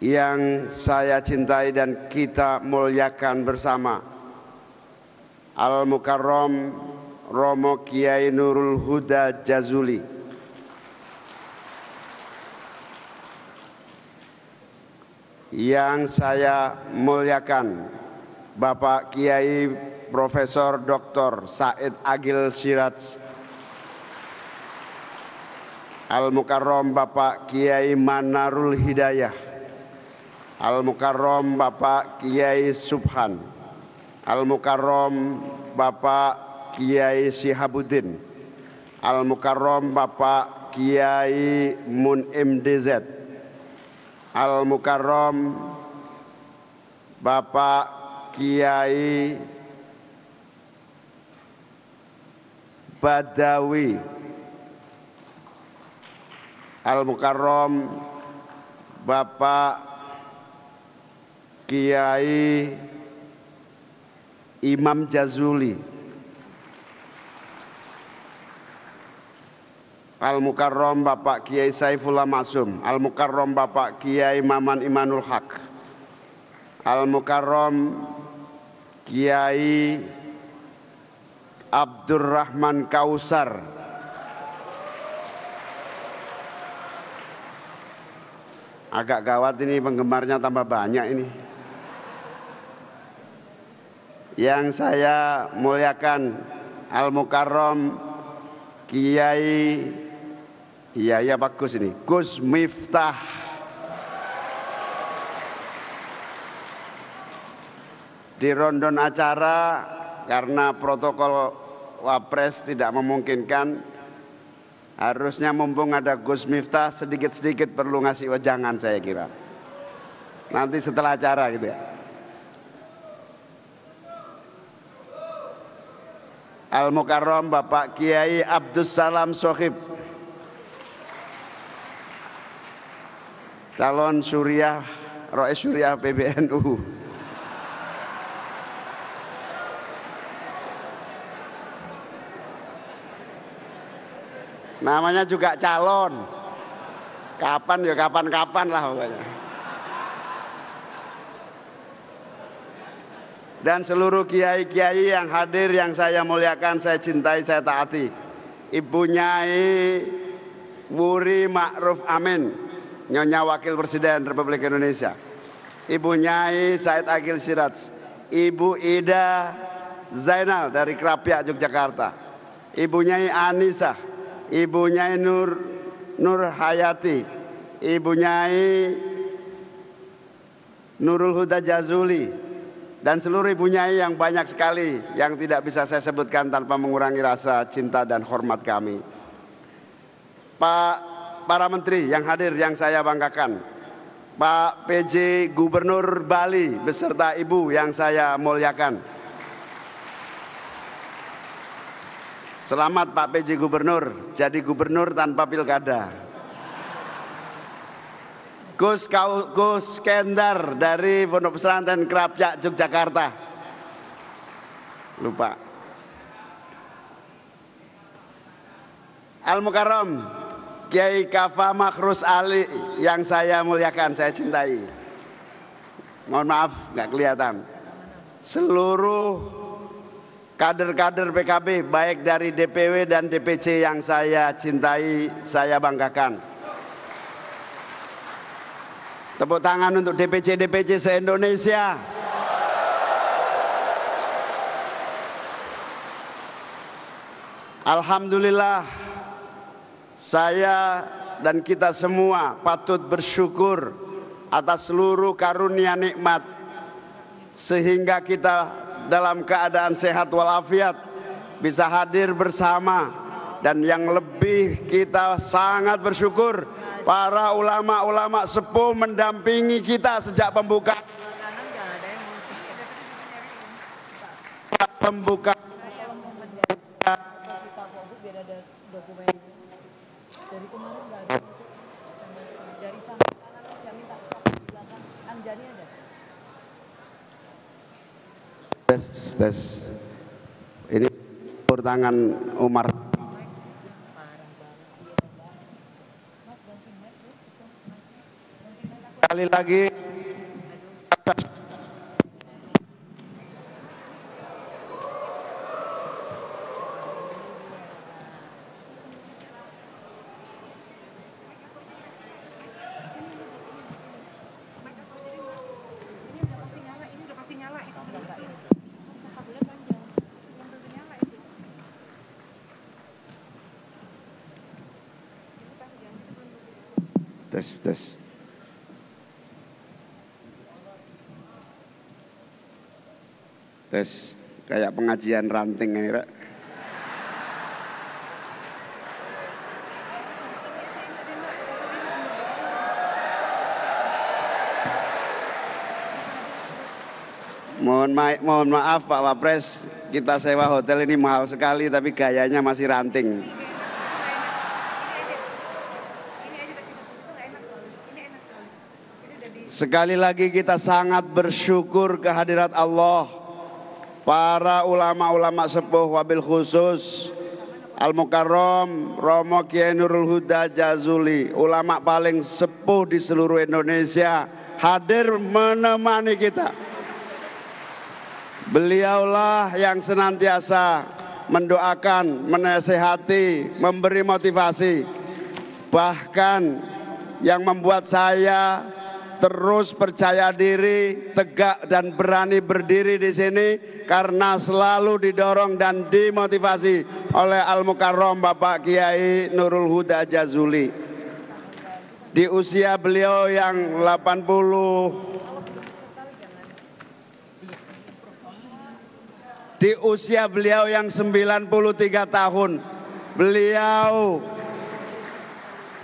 yang saya cintai dan kita muliakan bersama, Al-Mukarram Romo Kiai Nurul Huda Jazuli, yang saya muliakan Bapak Kiai Profesor Dr. Said Agil Siraj, Al-Mukarram Bapak Kiai Manarul Hidayah, Al-Mukarram Bapak Kiai Subhan, Al-Mukarram Bapak Kiai Sihabuddin, Al-Mukarram Bapak Kiai Munim DZ, Al-Mukarram Bapak Kiai Badawi, Al-Mukarram Bapak Kiai Imam Jazuli, Al-Mukarram Bapak Kiai Saifullah Maksum, Al-Mukarram Bapak Kiai Maman Imanul Haq, Al-Mukarram Kiai Abdurrahman Kausar, agak gawat ini, penggemarnya tambah banyak ini. Yang saya muliakan, Al-Mukarram Kiai, iya bagus ini, Gus Miftah, di rondon acara karena protokol Wapres tidak memungkinkan. Harusnya mumpung ada Gus Miftah sedikit-sedikit perlu ngasih wejangan saya kira. Nanti setelah acara gitu ya. Al-Mukarram Bapak Kiai Abdus Salam Sohib, calon Suriah, Rois Suriah PBNU. Namanya juga calon. Kapan ya kapan-kapan lah pokoknya. Dan seluruh kiai-kiai yang hadir yang saya muliakan, saya cintai, saya taati. Ibu Nyai Wuri Ma'ruf Amin, Nyonya Wakil Presiden Republik Indonesia. Ibu Nyai Said Agil Siraj, Ibu Ida Zainal dari Krapyak Yogyakarta, Ibu Nyai Anisah, Ibu Nyai Nur Hayati, Ibu Nyai Nurul Huda Jazuli, dan seluruh ibu nyai yang banyak sekali yang tidak bisa saya sebutkan tanpa mengurangi rasa cinta dan hormat kami. Para menteri yang hadir yang saya banggakan, Pak PJ Gubernur Bali beserta ibu yang saya muliakan. Selamat Pak PJ Gubernur, jadi gubernur tanpa pilkada. Gus Kendar dari Pondok Pesantren Krapyak Yogyakarta. Lupa. Al-Mukarram Kiai Kafa Makhrus Ali yang saya muliakan, saya cintai. Mohon maaf nggak kelihatan. Seluruh kader-kader PKB baik dari DPW dan DPC yang saya cintai, saya banggakan. Tepuk tangan untuk DPC-DPC se-Indonesia. Alhamdulillah, saya dan kita semua patut bersyukur atas seluruh karunia nikmat sehingga kita dalam keadaan sehat walafiat bisa hadir bersama, dan yang lebih kita sangat bersyukur para ulama-ulama sepuh mendampingi kita sejak pembukaan tes. Ini tangan Umar. Sekali lagi tes. Tes, kayak pengajian ranting ya. Mohon maaf Pak Wapres, kita sewa hotel ini mahal sekali tapi gayanya masih ranting. Sekali lagi kita sangat bersyukur kehadirat Allah, para ulama-ulama sepuh, wabil khusus Al-Mukarram Romo Kiai Nurul Huda Jazuli, ulama paling sepuh di seluruh Indonesia, hadir menemani kita. Beliaulah yang senantiasa mendoakan, menasehati, memberi motivasi, bahkan yang membuat saya terus percaya diri, tegak dan berani berdiri di sini karena selalu didorong dan dimotivasi oleh Al-Mukarram Bapak Kiai Nurul Huda Jazuli. Di usia beliau yang 80 di usia beliau yang 93 tahun, beliau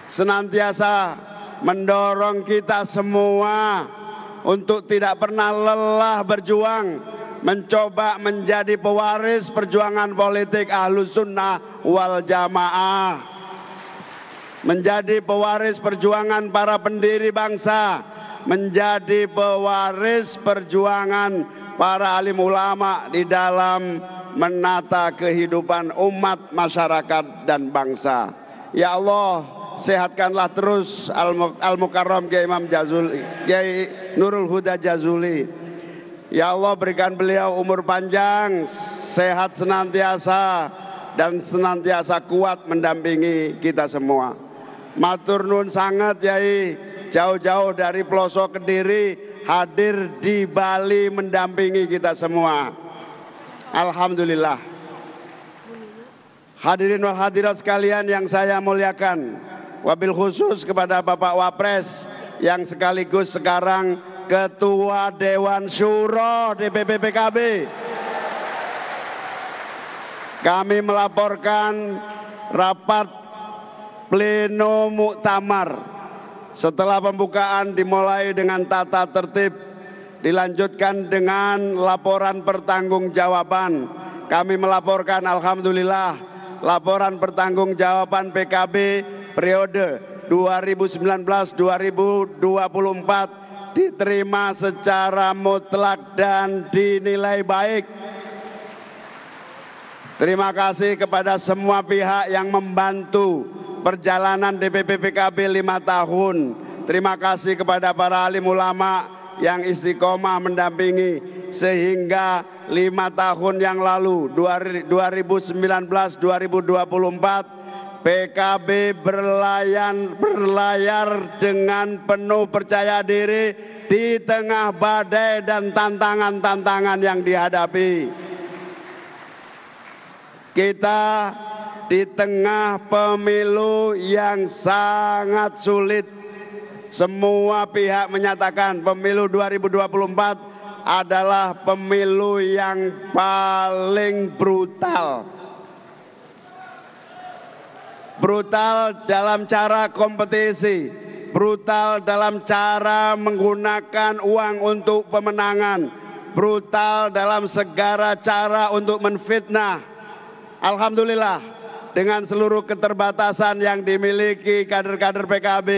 senantiasa mendorong kita semua untuk tidak pernah lelah berjuang, mencoba menjadi pewaris perjuangan politik Ahlus Sunnah wal Jamaah, menjadi pewaris perjuangan para pendiri bangsa, menjadi pewaris perjuangan para alim ulama di dalam menata kehidupan umat, masyarakat, dan bangsa. Ya Allah, sehatkanlah terus Al-Mukarram Kiai Imam Jazuli, Kiai Nurul Huda Jazuli. Ya Allah, berikan beliau umur panjang, sehat senantiasa, dan senantiasa kuat mendampingi kita semua. Matur nuwun sangat Yai, jauh-jauh dari pelosok Kediri hadir di Bali mendampingi kita semua. Alhamdulillah. Hadirin wal hadirat sekalian yang saya muliakan, wabil khusus kepada Bapak Wapres yang sekaligus sekarang Ketua Dewan Syuro DPP PKB. Kami melaporkan rapat pleno muktamar setelah pembukaan dimulai dengan tata tertib, dilanjutkan dengan laporan pertanggungjawaban. Kami melaporkan alhamdulillah laporan pertanggungjawaban PKB periode 2019-2024 diterima secara mutlak dan dinilai baik. Terima kasih kepada semua pihak yang membantu perjalanan DPP PKB 5 tahun. Terima kasih kepada para alim ulama yang istiqomah mendampingi sehingga 5 tahun yang lalu 2019-2024 PKB berlayar dengan penuh percaya diri di tengah badai dan tantangan-tantangan yang dihadapi. Kita di tengah pemilu yang sangat sulit. Semua pihak menyatakan pemilu 2024 adalah pemilu yang paling brutal. Brutal dalam cara kompetisi, brutal dalam cara menggunakan uang untuk pemenangan, brutal dalam segala cara untuk menfitnah. Alhamdulillah, dengan seluruh keterbatasan yang dimiliki kader-kader PKB,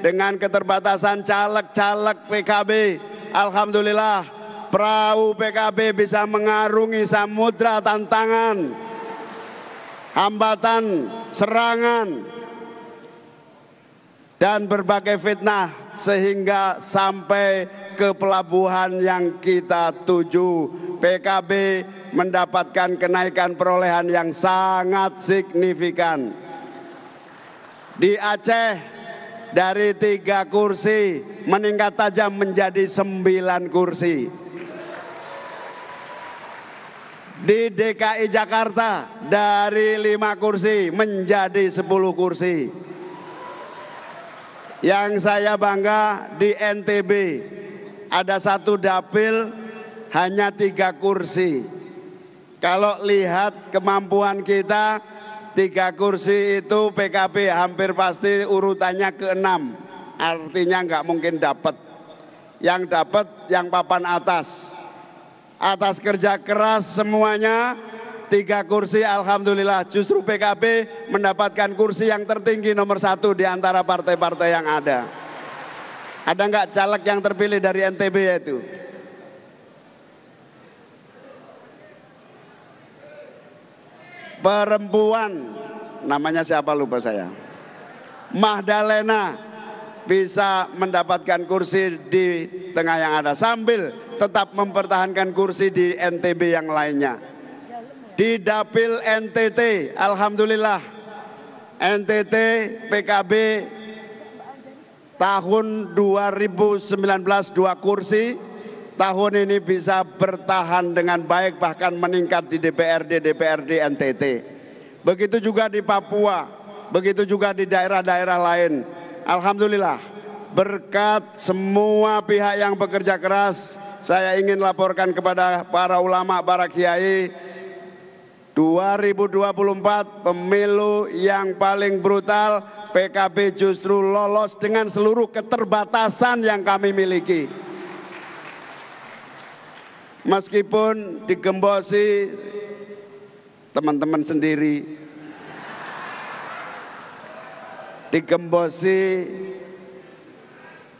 dengan keterbatasan caleg-caleg PKB, alhamdulillah perahu PKB bisa mengarungi samudra tantangan, hambatan, serangan, dan berbagai fitnah sehingga sampai ke pelabuhan yang kita tuju. PKB mendapatkan kenaikan perolehan yang sangat signifikan. Di Aceh dari 3 kursi meningkat tajam menjadi 9 kursi. Di DKI Jakarta dari 5 kursi menjadi 10 kursi. Yang saya bangga di NTB ada 1 dapil hanya 3 kursi. Kalau lihat kemampuan kita, 3 kursi itu PKB hampir pasti urutannya ke-6. Artinya nggak mungkin dapat. Yang dapat yang papan atas. Atas kerja keras semuanya, 3 kursi alhamdulillah. Justru PKB mendapatkan kursi yang tertinggi nomor 1 di antara partai-partai yang ada. Ada nggak caleg yang terpilih dari NTB itu? Perempuan, namanya siapa lupa saya, Mahdalena bisa mendapatkan kursi di tengah yang ada sambil tetap mempertahankan kursi di NTB yang lainnya. Di dapil NTT, alhamdulillah NTT PKB tahun 2019 2 kursi, tahun ini bisa bertahan dengan baik bahkan meningkat di DPRD NTT. Begitu juga di Papua, begitu juga di daerah-daerah lain. Alhamdulillah berkat semua pihak yang bekerja keras, saya ingin laporkan kepada para ulama, para kiai, 2024 pemilu yang paling brutal, PKB justru lolos dengan seluruh keterbatasan yang kami miliki. Meskipun digembosi teman-teman sendiri, digembosi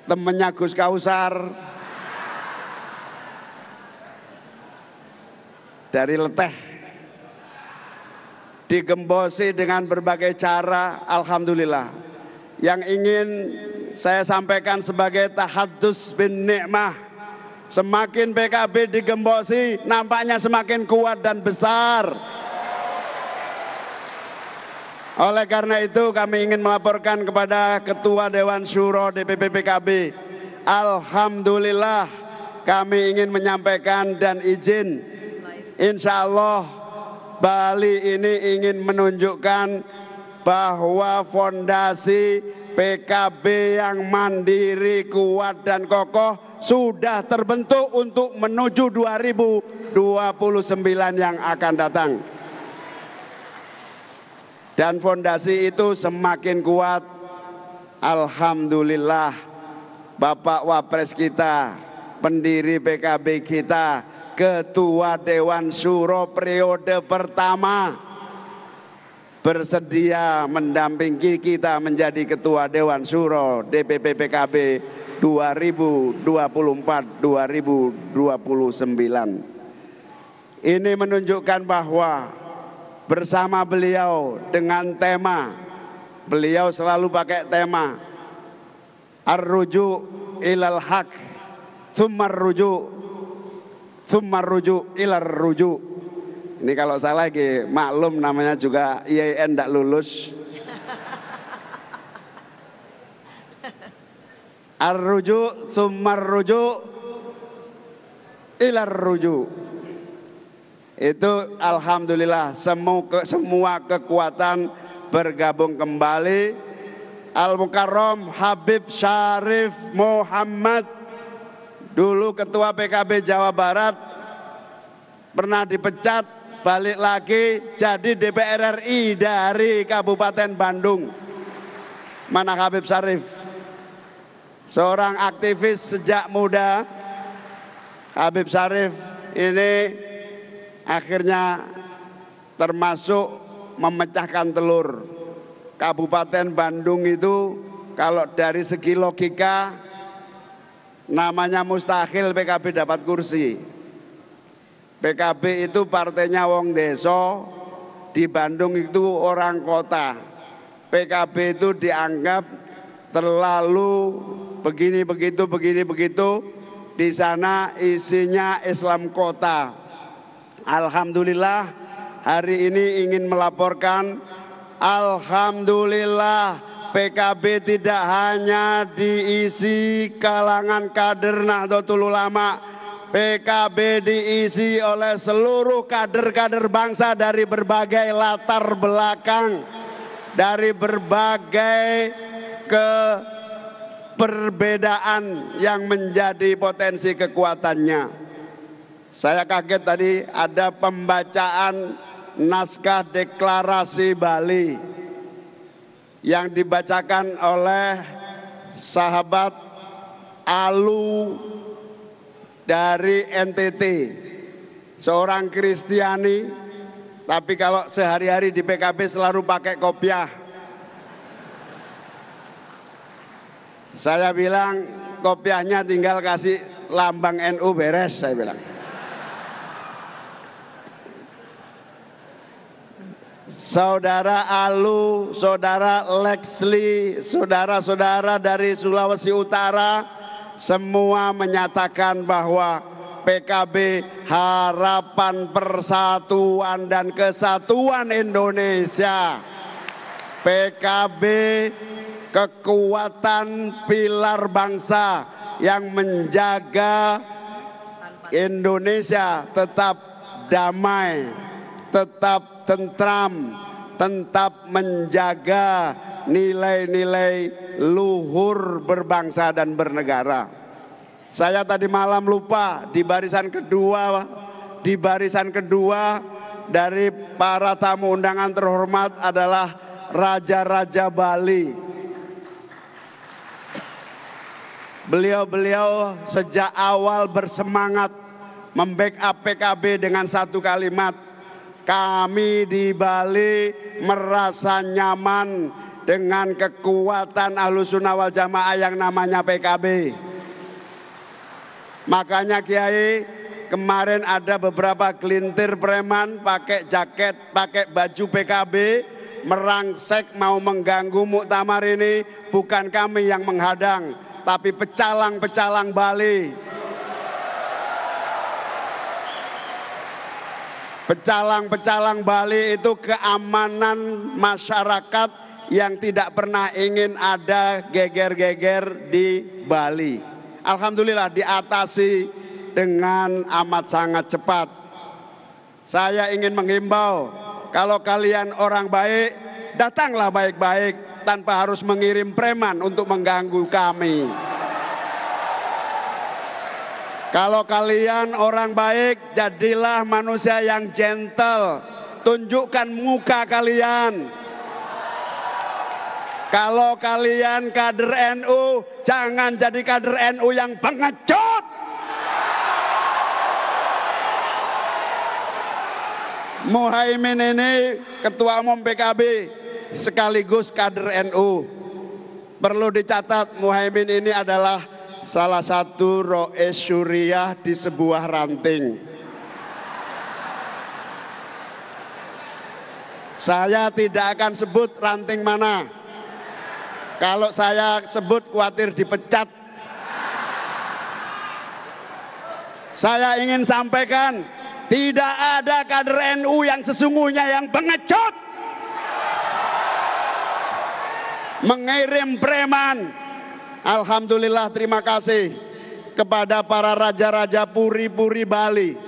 temennya Gus Kausar, dari leteh, digembosi dengan berbagai cara. Alhamdulillah, yang ingin saya sampaikan sebagai tahadus bin nikmah, semakin PKB digembosi nampaknya semakin kuat dan besar. Oleh karena itu kami ingin melaporkan kepada Ketua Dewan Syuro DPP PKB, alhamdulillah kami ingin menyampaikan dan izin, insya Allah Bali ini ingin menunjukkan bahwa fondasi PKB yang mandiri, kuat dan kokoh sudah terbentuk untuk menuju 2029 yang akan datang. Dan fondasi itu semakin kuat, alhamdulillah Bapak Wapres kita, pendiri PKB kita, Ketua Dewan Syuro periode pertama, bersedia mendampingi kita menjadi Ketua Dewan Syuro DPP PKB 2024-2029. Ini menunjukkan bahwa bersama beliau dengan tema, beliau selalu pakai tema ar-ruju' ilal haq thummar ruju' ilar ruju'. Ini kalau salah lagi maklum, namanya juga IAIN tidak lulus. Ar-ruju' thummar ruju' ilar ruju'. Itu alhamdulillah semua kekuatan bergabung kembali. Al-Mukarram Habib Syarif Muhammad, dulu Ketua PKB Jawa Barat, pernah dipecat, balik lagi jadi DPR RI dari Kabupaten Bandung. Mana Habib Syarif? Seorang aktivis sejak muda. Habib Syarif ini akhirnya termasuk memecahkan telur. Kabupaten Bandung itu kalau dari segi logika namanya mustahil PKB dapat kursi. PKB itu partainya wong deso, di Bandung itu orang kota. PKB itu dianggap terlalu begini begitu, di sana isinya Islam kota. Alhamdulillah hari ini ingin melaporkan, alhamdulillah PKB tidak hanya diisi kalangan kader Nahdlatul Ulama, PKB diisi oleh seluruh kader-kader bangsa dari berbagai latar belakang, dari berbagai perbedaan yang menjadi potensi kekuatannya. Saya kaget tadi ada pembacaan naskah deklarasi Bali yang dibacakan oleh sahabat Alu dari NTT, seorang Kristiani, tapi kalau sehari-hari di PKB selalu pakai kopiah. Saya bilang kopiahnya tinggal kasih lambang NU beres, saya bilang. Saudara Alu, saudara Lexli, saudara-saudara dari Sulawesi Utara, semua menyatakan bahwa PKB harapan persatuan dan kesatuan Indonesia. PKB kekuatan pilar bangsa yang menjaga Indonesia tetap damai, tetap tentram, tetap menjaga nilai-nilai luhur berbangsa dan bernegara. Saya tadi malam lupa di barisan kedua dari para tamu undangan terhormat adalah Raja-Raja Bali. Beliau sejak awal bersemangat membackup PKB dengan satu kalimat, kami di Bali merasa nyaman dengan kekuatan Ahlussunnah wal Jamaah yang namanya PKB. Makanya Kiai, kemarin ada beberapa gelintir preman pakai jaket, pakai baju PKB, merangsek mau mengganggu muktamar ini. Bukan kami yang menghadang, tapi pecalang-pecalang Bali. Pecalang-pecalang Bali itu keamanan masyarakat yang tidak pernah ingin ada geger-geger di Bali. Alhamdulillah diatasi dengan amat sangat cepat. Saya ingin menghimbau, kalau kalian orang baik, datanglah baik-baik tanpa harus mengirim preman untuk mengganggu kami. Kalau kalian orang baik, jadilah manusia yang gentle, tunjukkan muka kalian. Kalau kalian kader NU, jangan jadi kader NU yang pengecut. Muhaimin ini ketua umum PKB sekaligus kader NU. Perlu dicatat, Muhaimin ini adalah salah satu rois syuriah di sebuah ranting. Saya tidak akan sebut ranting mana. Kalau saya sebut khawatir dipecat. Saya ingin sampaikan, tidak ada kader NU yang sesungguhnya yang pengecut, mengirim preman. Alhamdulillah, terima kasih kepada para raja-raja puri-puri Bali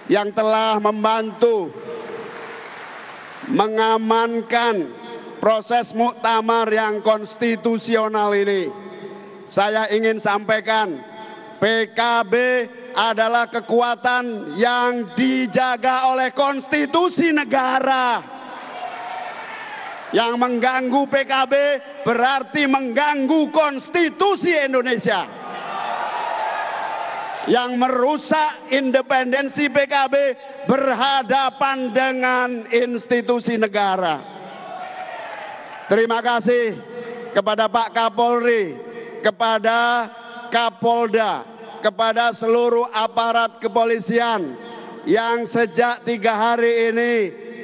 yang telah membantu mengamankan proses muktamar yang konstitusional ini. Saya ingin sampaikan, PKB adalah kekuatan yang dijaga oleh konstitusi negara. Yang mengganggu PKB berarti mengganggu konstitusi Indonesia. Yang merusak independensi PKB berhadapan dengan institusi negara. Terima kasih kepada Pak Kapolri, kepada Kapolda, kepada seluruh aparat kepolisian yang sejak 3 hari ini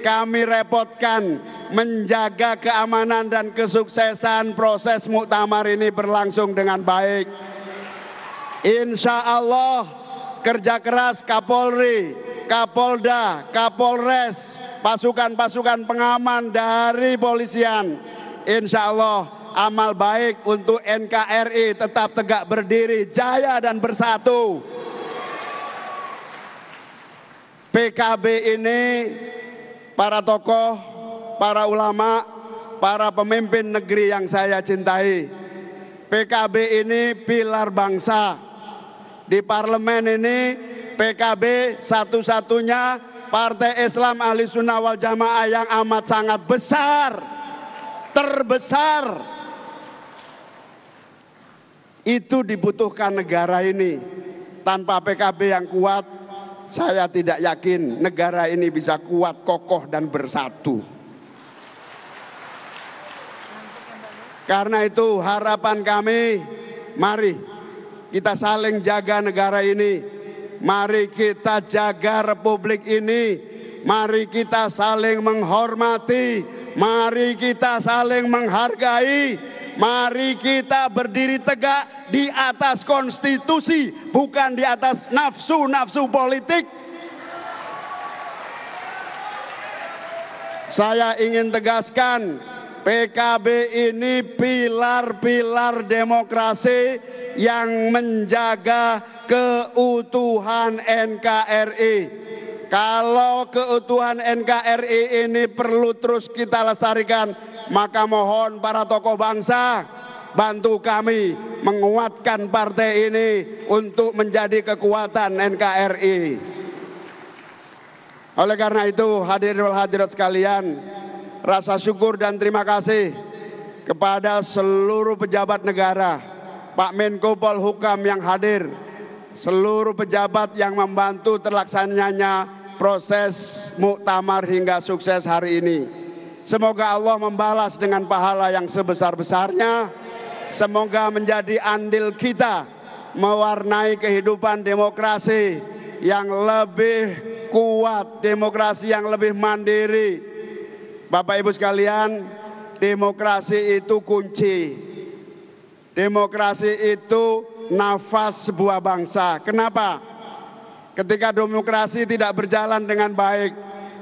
kami repotkan menjaga keamanan dan kesuksesan proses muktamar ini berlangsung dengan baik. Insya Allah kerja keras Kapolri, Kapolda, Kapolres, pasukan-pasukan pengaman dari polisian, insya Allah amal baik untuk NKRI tetap tegak berdiri, jaya dan bersatu. PKB ini, para tokoh, para ulama, para pemimpin negeri yang saya cintai, PKB ini pilar bangsa. Di parlemen ini PKB satu-satunya partai Islam Ahlussunnah wal Jamaah yang amat sangat besar, terbesar. Itu dibutuhkan negara ini. Tanpa PKB yang kuat, saya tidak yakin negara ini bisa kuat, kokoh dan bersatu. Karena itu harapan kami, mari kita saling jaga negara ini. Mari kita jaga republik ini. Mari kita saling menghormati. Mari kita saling menghargai. Mari kita berdiri tegak di atas konstitusi, bukan di atas nafsu-nafsu politik. Saya ingin tegaskan, PKB ini pilar-pilar demokrasi yang menjaga keutuhan NKRI. Kalau keutuhan NKRI ini perlu terus kita lestarikan, maka mohon para tokoh bangsa, bantu kami menguatkan partai ini untuk menjadi kekuatan NKRI. Oleh karena itu, hadirin wal hadirat sekalian, rasa syukur dan terima kasih kepada seluruh pejabat negara, Pak Menko Polhukam yang hadir, seluruh pejabat yang membantu terlaksananya proses muktamar hingga sukses hari ini. Semoga Allah membalas dengan pahala yang sebesar-besarnya. Semoga menjadi andil kita mewarnai kehidupan demokrasi yang lebih kuat, demokrasi yang lebih mandiri. Bapak Ibu sekalian, demokrasi itu kunci. Demokrasi itu nafas sebuah bangsa. Kenapa? Ketika demokrasi tidak berjalan dengan baik,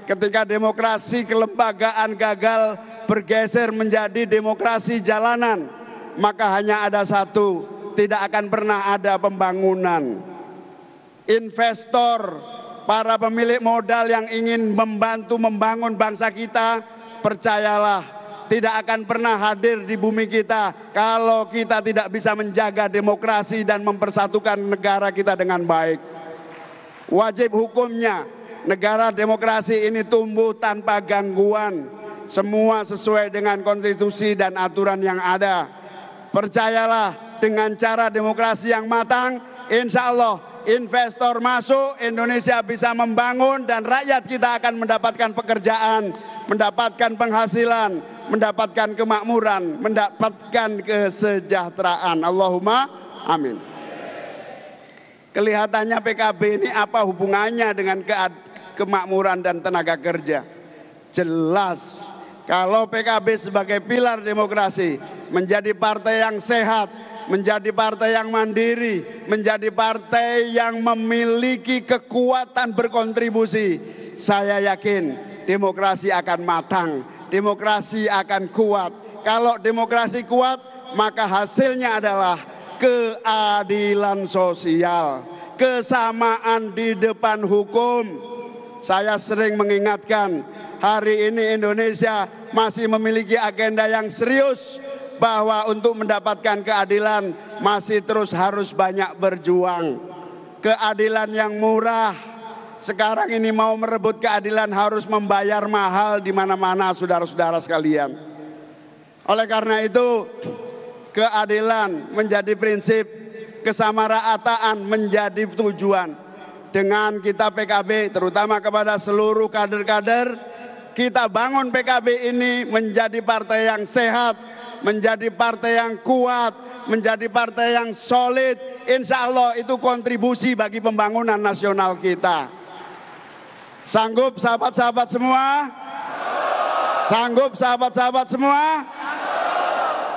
ketika demokrasi kelembagaan gagal bergeser menjadi demokrasi jalanan, maka hanya ada satu, tidak akan pernah ada pembangunan. Investor, para pemilik modal yang ingin membantu membangun bangsa kita, percayalah, tidak akan pernah hadir di bumi kita kalau kita tidak bisa menjaga demokrasi dan mempersatukan negara kita dengan baik. Wajib hukumnya, negara demokrasi ini tumbuh tanpa gangguan, semua sesuai dengan konstitusi dan aturan yang ada. Percayalah, dengan cara demokrasi yang matang, insya Allah investor masuk, Indonesia bisa membangun dan rakyat kita akan mendapatkan pekerjaan, mendapatkan penghasilan, mendapatkan kemakmuran, mendapatkan kesejahteraan. Allahumma amin. Kelihatannya PKB ini apa hubungannya dengan kemakmuran dan tenaga kerja? Jelas, kalau PKB sebagai pilar demokrasi menjadi partai yang sehat, menjadi partai yang mandiri, menjadi partai yang memiliki kekuatan berkontribusi, saya yakin demokrasi akan matang, demokrasi akan kuat. Kalau demokrasi kuat, maka hasilnya adalah keadilan sosial, kesamaan di depan hukum. Saya sering mengingatkan, hari ini Indonesia masih memiliki agenda yang serius, bahwa untuk mendapatkan keadilan masih terus harus banyak berjuang. Keadilan yang murah. Sekarang ini mau merebut keadilan harus membayar mahal di mana-mana, saudara-saudara sekalian. Oleh karena itu, keadilan menjadi prinsip, kesamaraataan menjadi tujuan. Dengan kita PKB, terutama kepada seluruh kader-kader, kita bangun PKB ini menjadi partai yang sehat, menjadi partai yang kuat, menjadi partai yang solid. Insya Allah itu kontribusi bagi pembangunan nasional kita. Sanggup sahabat-sahabat semua? Sanggup sahabat-sahabat semua?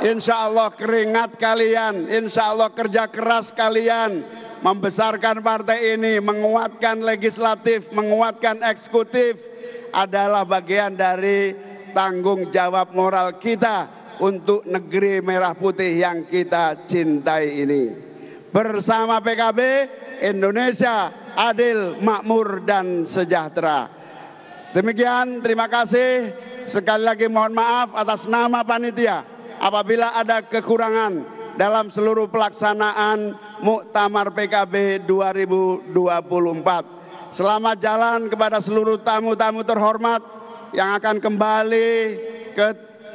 Insya Allah keringat kalian, insya Allah kerja keras kalian membesarkan partai ini, menguatkan legislatif, menguatkan eksekutif adalah bagian dari tanggung jawab moral kita untuk negeri merah putih yang kita cintai ini. Bersama PKB, Indonesia adil, makmur, dan sejahtera. Demikian, terima kasih. Sekali lagi mohon maaf atas nama panitia apabila ada kekurangan dalam seluruh pelaksanaan Muktamar PKB 2024. Selamat jalan kepada seluruh tamu-tamu terhormat yang akan kembali ke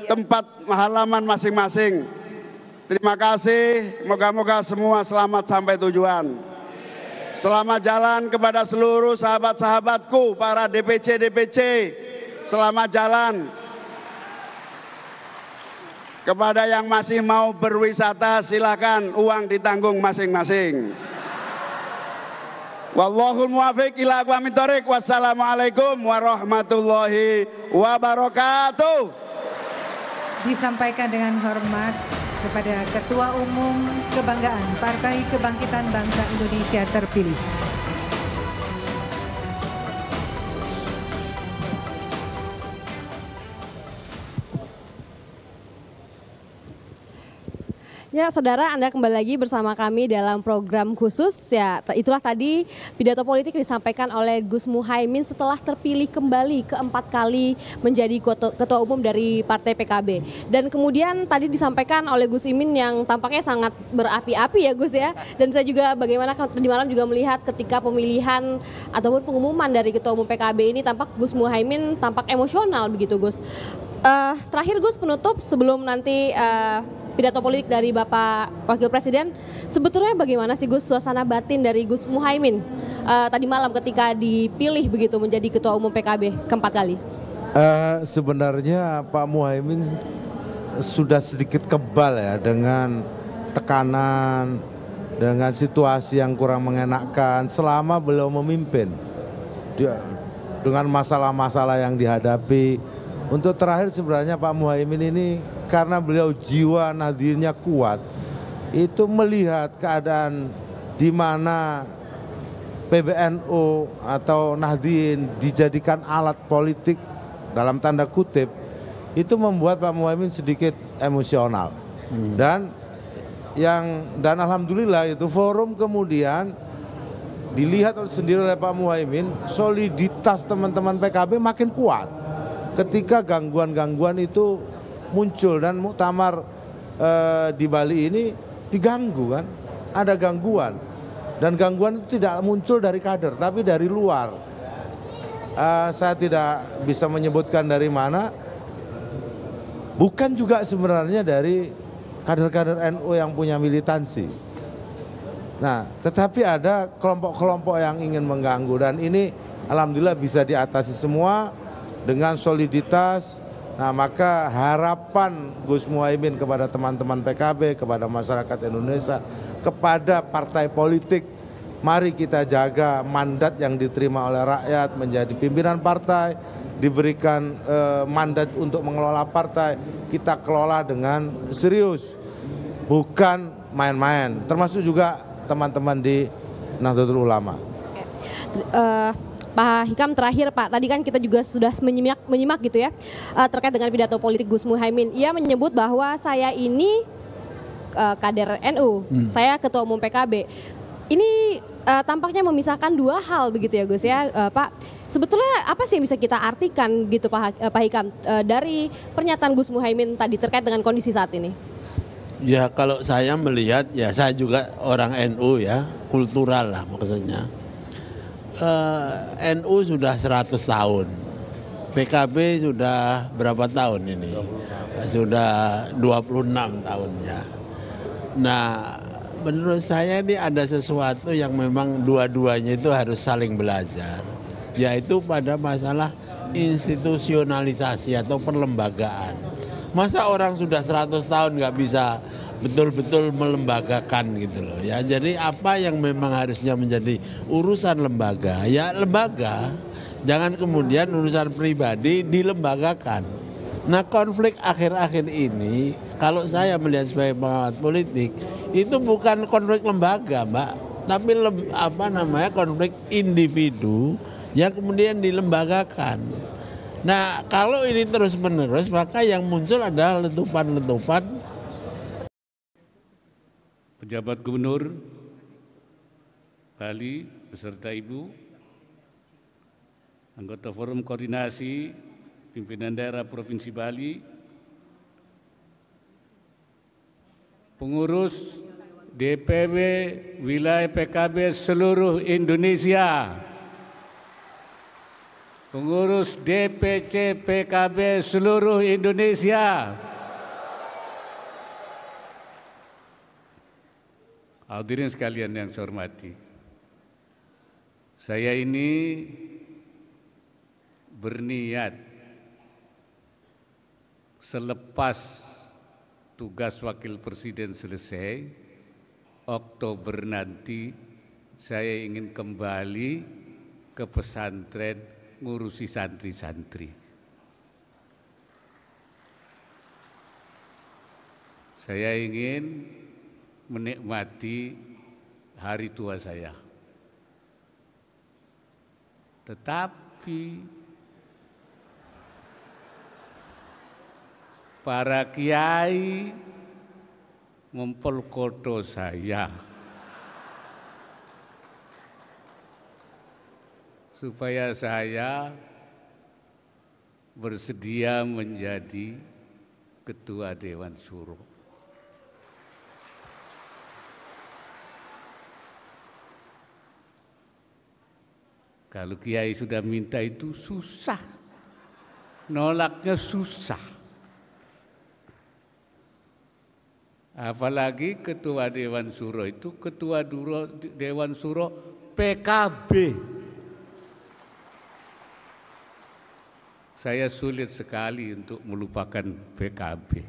tempat halaman masing-masing. Terima kasih, moga-moga semua selamat sampai tujuan. Selamat jalan kepada seluruh sahabat-sahabatku, para DPC. Selamat jalan. Kepada yang masih mau berwisata, silakan, uang ditanggung masing-masing. Wallahul muwafiq ila aqwamit thoriq. Wassalamualaikum warahmatullahi wabarakatuh. Disampaikan dengan hormat kepada Ketua Umum Kebanggaan Partai Kebangkitan Bangsa Indonesia terpilih. Ya, saudara, Anda kembali lagi bersama kami dalam program khusus. Ya, itulah tadi pidato politik disampaikan oleh Gus Muhaimin setelah terpilih kembali keempat kali menjadi ketua umum dari Partai PKB. Dan kemudian tadi disampaikan oleh Gus Imin yang tampaknya sangat berapi-api ya Gus ya. Dan saya juga bagaimana tadi malam juga melihat ketika pemilihan ataupun pengumuman dari ketua umum PKB ini tampak Gus Muhaimin tampak emosional begitu Gus. Terakhir Gus, penutup sebelum nanti pidato politik dari Bapak Wakil Presiden, sebetulnya bagaimana sih Gus suasana batin dari Gus Muhaimin tadi malam ketika dipilih begitu menjadi ketua umum PKB keempat kali? Sebenarnya Pak Muhaimin sudah sedikit kebal ya dengan tekanan, dengan situasi yang kurang mengenakan selama beliau memimpin. Dengan masalah-masalah yang dihadapi. Untuk terakhir sebenarnya Pak Muhaimin ini karena beliau jiwa Nahdliinnya kuat, itu melihat keadaan di mana PBNU atau Nahdliin dijadikan alat politik dalam tanda kutip, itu membuat Pak Muhaimin sedikit emosional. Dan alhamdulillah itu forum kemudian dilihat sendiri oleh Pak Muhaimin, soliditas teman-teman PKB makin kuat ketika gangguan-gangguan itu muncul. Dan muktamar di Bali ini diganggu kan, ada gangguan, dan gangguan itu tidak muncul dari kader tapi dari luar. Saya tidak bisa menyebutkan dari mana, bukan juga sebenarnya dari kader-kader NU yang punya militansi. Nah, tetapi ada kelompok-kelompok yang ingin mengganggu, dan ini alhamdulillah bisa diatasi semua dengan soliditas. Nah, maka harapan Gus Muhaimin kepada teman-teman PKB, kepada masyarakat Indonesia, kepada partai politik, mari kita jaga mandat yang diterima oleh rakyat menjadi pimpinan partai, diberikan mandat untuk mengelola partai, kita kelola dengan serius, bukan main-main, termasuk juga teman-teman di Nahdlatul Ulama. Pak Hikam, terakhir Pak, tadi kan kita juga sudah menyimak gitu ya terkait dengan pidato politik Gus Muhaimin. Ia menyebut bahwa saya ini kader NU, saya ketua umum PKB. Ini tampaknya memisahkan dua hal begitu ya Gus ya, Pak. Sebetulnya apa sih yang bisa kita artikan gitu Pak Hikam dari pernyataan Gus Muhaimin tadi terkait dengan kondisi saat ini? Ya kalau saya melihat, ya saya juga orang NU ya, kultural lah maksudnya. NU sudah 100 tahun, PKB sudah berapa tahun ini? Sudah 26 tahunnya. Nah, menurut saya ini ada sesuatu yang memang dua-duanya itu harus saling belajar, yaitu pada masalah institusionalisasi atau perlembagaan. Masa orang sudah 100 tahun nggak bisa betul-betul melembagakan gitu loh ya. Jadi apa yang memang harusnya menjadi urusan lembaga, ya lembaga. Jangan kemudian urusan pribadi dilembagakan. Nah, konflik akhir-akhir ini kalau saya melihat sebagai pengamat politik itu bukan konflik lembaga, Mbak, tapi konflik individu yang kemudian dilembagakan. Nah, kalau ini terus-menerus maka yang muncul adalah letupan-letupan. Pejabat Gubernur Bali beserta Ibu, anggota Forum Koordinasi Pimpinan Daerah Provinsi Bali, pengurus DPW Wilayah PKB seluruh Indonesia, pengurus DPC PKB seluruh Indonesia, hadirin sekalian yang saya hormati, saya ini berniat selepas tugas Wakil Presiden selesai, Oktober nanti saya ingin kembali ke pesantren ngurusi santri-santri. Saya ingin menikmati hari tua saya. Tetapi para kiai mempolkoto saya supaya saya bersedia menjadi Ketua Dewan Suro. Kalau Kiai sudah minta itu susah, nolaknya susah. Apalagi Ketua Dewan Suro itu Ketua Dewan Suro PKB. Saya sulit sekali untuk melupakan PKB.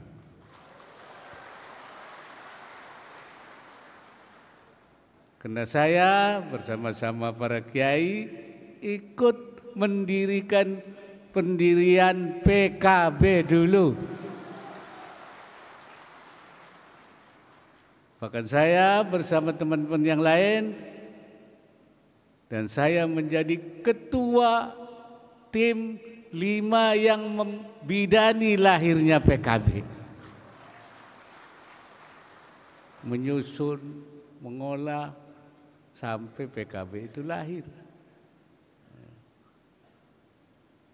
Karena saya bersama-sama para kiai ikut mendirikan pendirian PKB dulu. Bahkan saya bersama teman-teman yang lain dan saya menjadi ketua tim 5 yang membidani lahirnya PKB. Menyusun, mengolah sampai PKB itu lahir.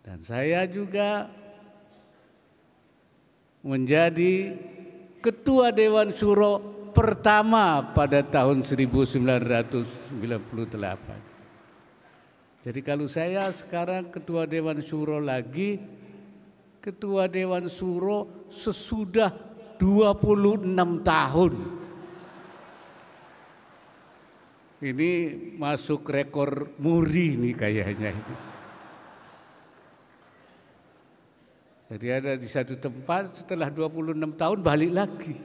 Dan saya juga menjadi Ketua Dewan Suro pertama pada tahun 1998. Jadi kalau saya sekarang Ketua Dewan Suro lagi, Ketua Dewan Suro sesudah 26 tahun. Ini masuk rekor muri nih kayaknya ini. Jadi ada di satu tempat setelah 26 tahun balik lagi.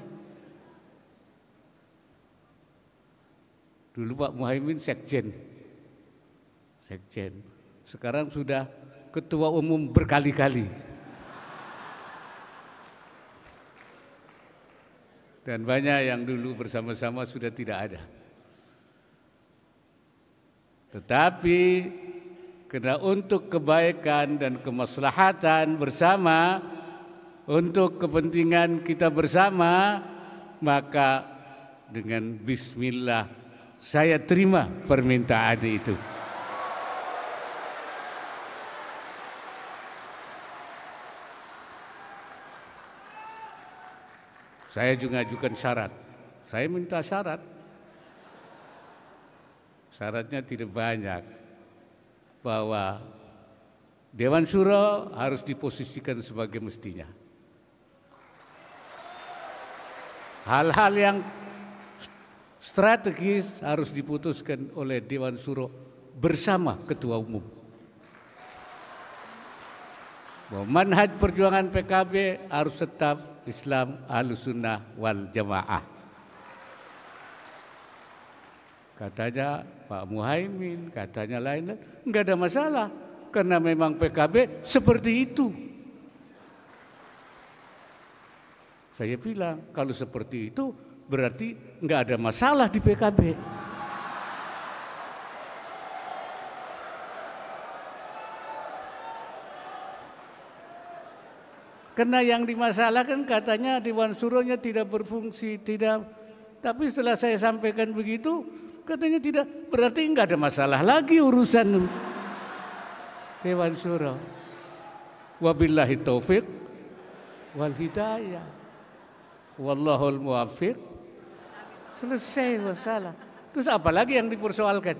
Dulu Pak Muhaimin sekjen. Sekarang sudah ketua umum berkali-kali. Dan banyak yang dulu bersama-sama sudah tidak ada. Tetapi karena untuk kebaikan dan kemaslahatan bersama, untuk kepentingan kita bersama, maka dengan bismillah saya terima permintaan itu. Saya juga ajukan syarat. Saya minta syarat. Syaratnya tidak banyak. Bahwa Dewan Suro harus diposisikan sebagai mestinya. Hal-hal yang strategis harus diputuskan oleh Dewan Suro bersama Ketua Umum. Bahwa manhaj perjuangan PKB harus tetap Islam Ahlussunnah wal Jamaah. Katanya Pak Muhaimin, katanya lain-lain, enggak ada masalah karena memang PKB seperti itu. Saya bilang kalau seperti itu berarti enggak ada masalah di PKB. Karena yang dimasalahkan katanya Dewan Suronya tidak berfungsi, tidak. Tapi setelah saya sampaikan begitu, katanya tidak, berarti enggak ada masalah lagi urusan Dewan Suro. Wabillahi taufiq wal hidayah. Wallahul muwaffiq. Selesai masalah. Terus apa lagi yang dipersoalkan?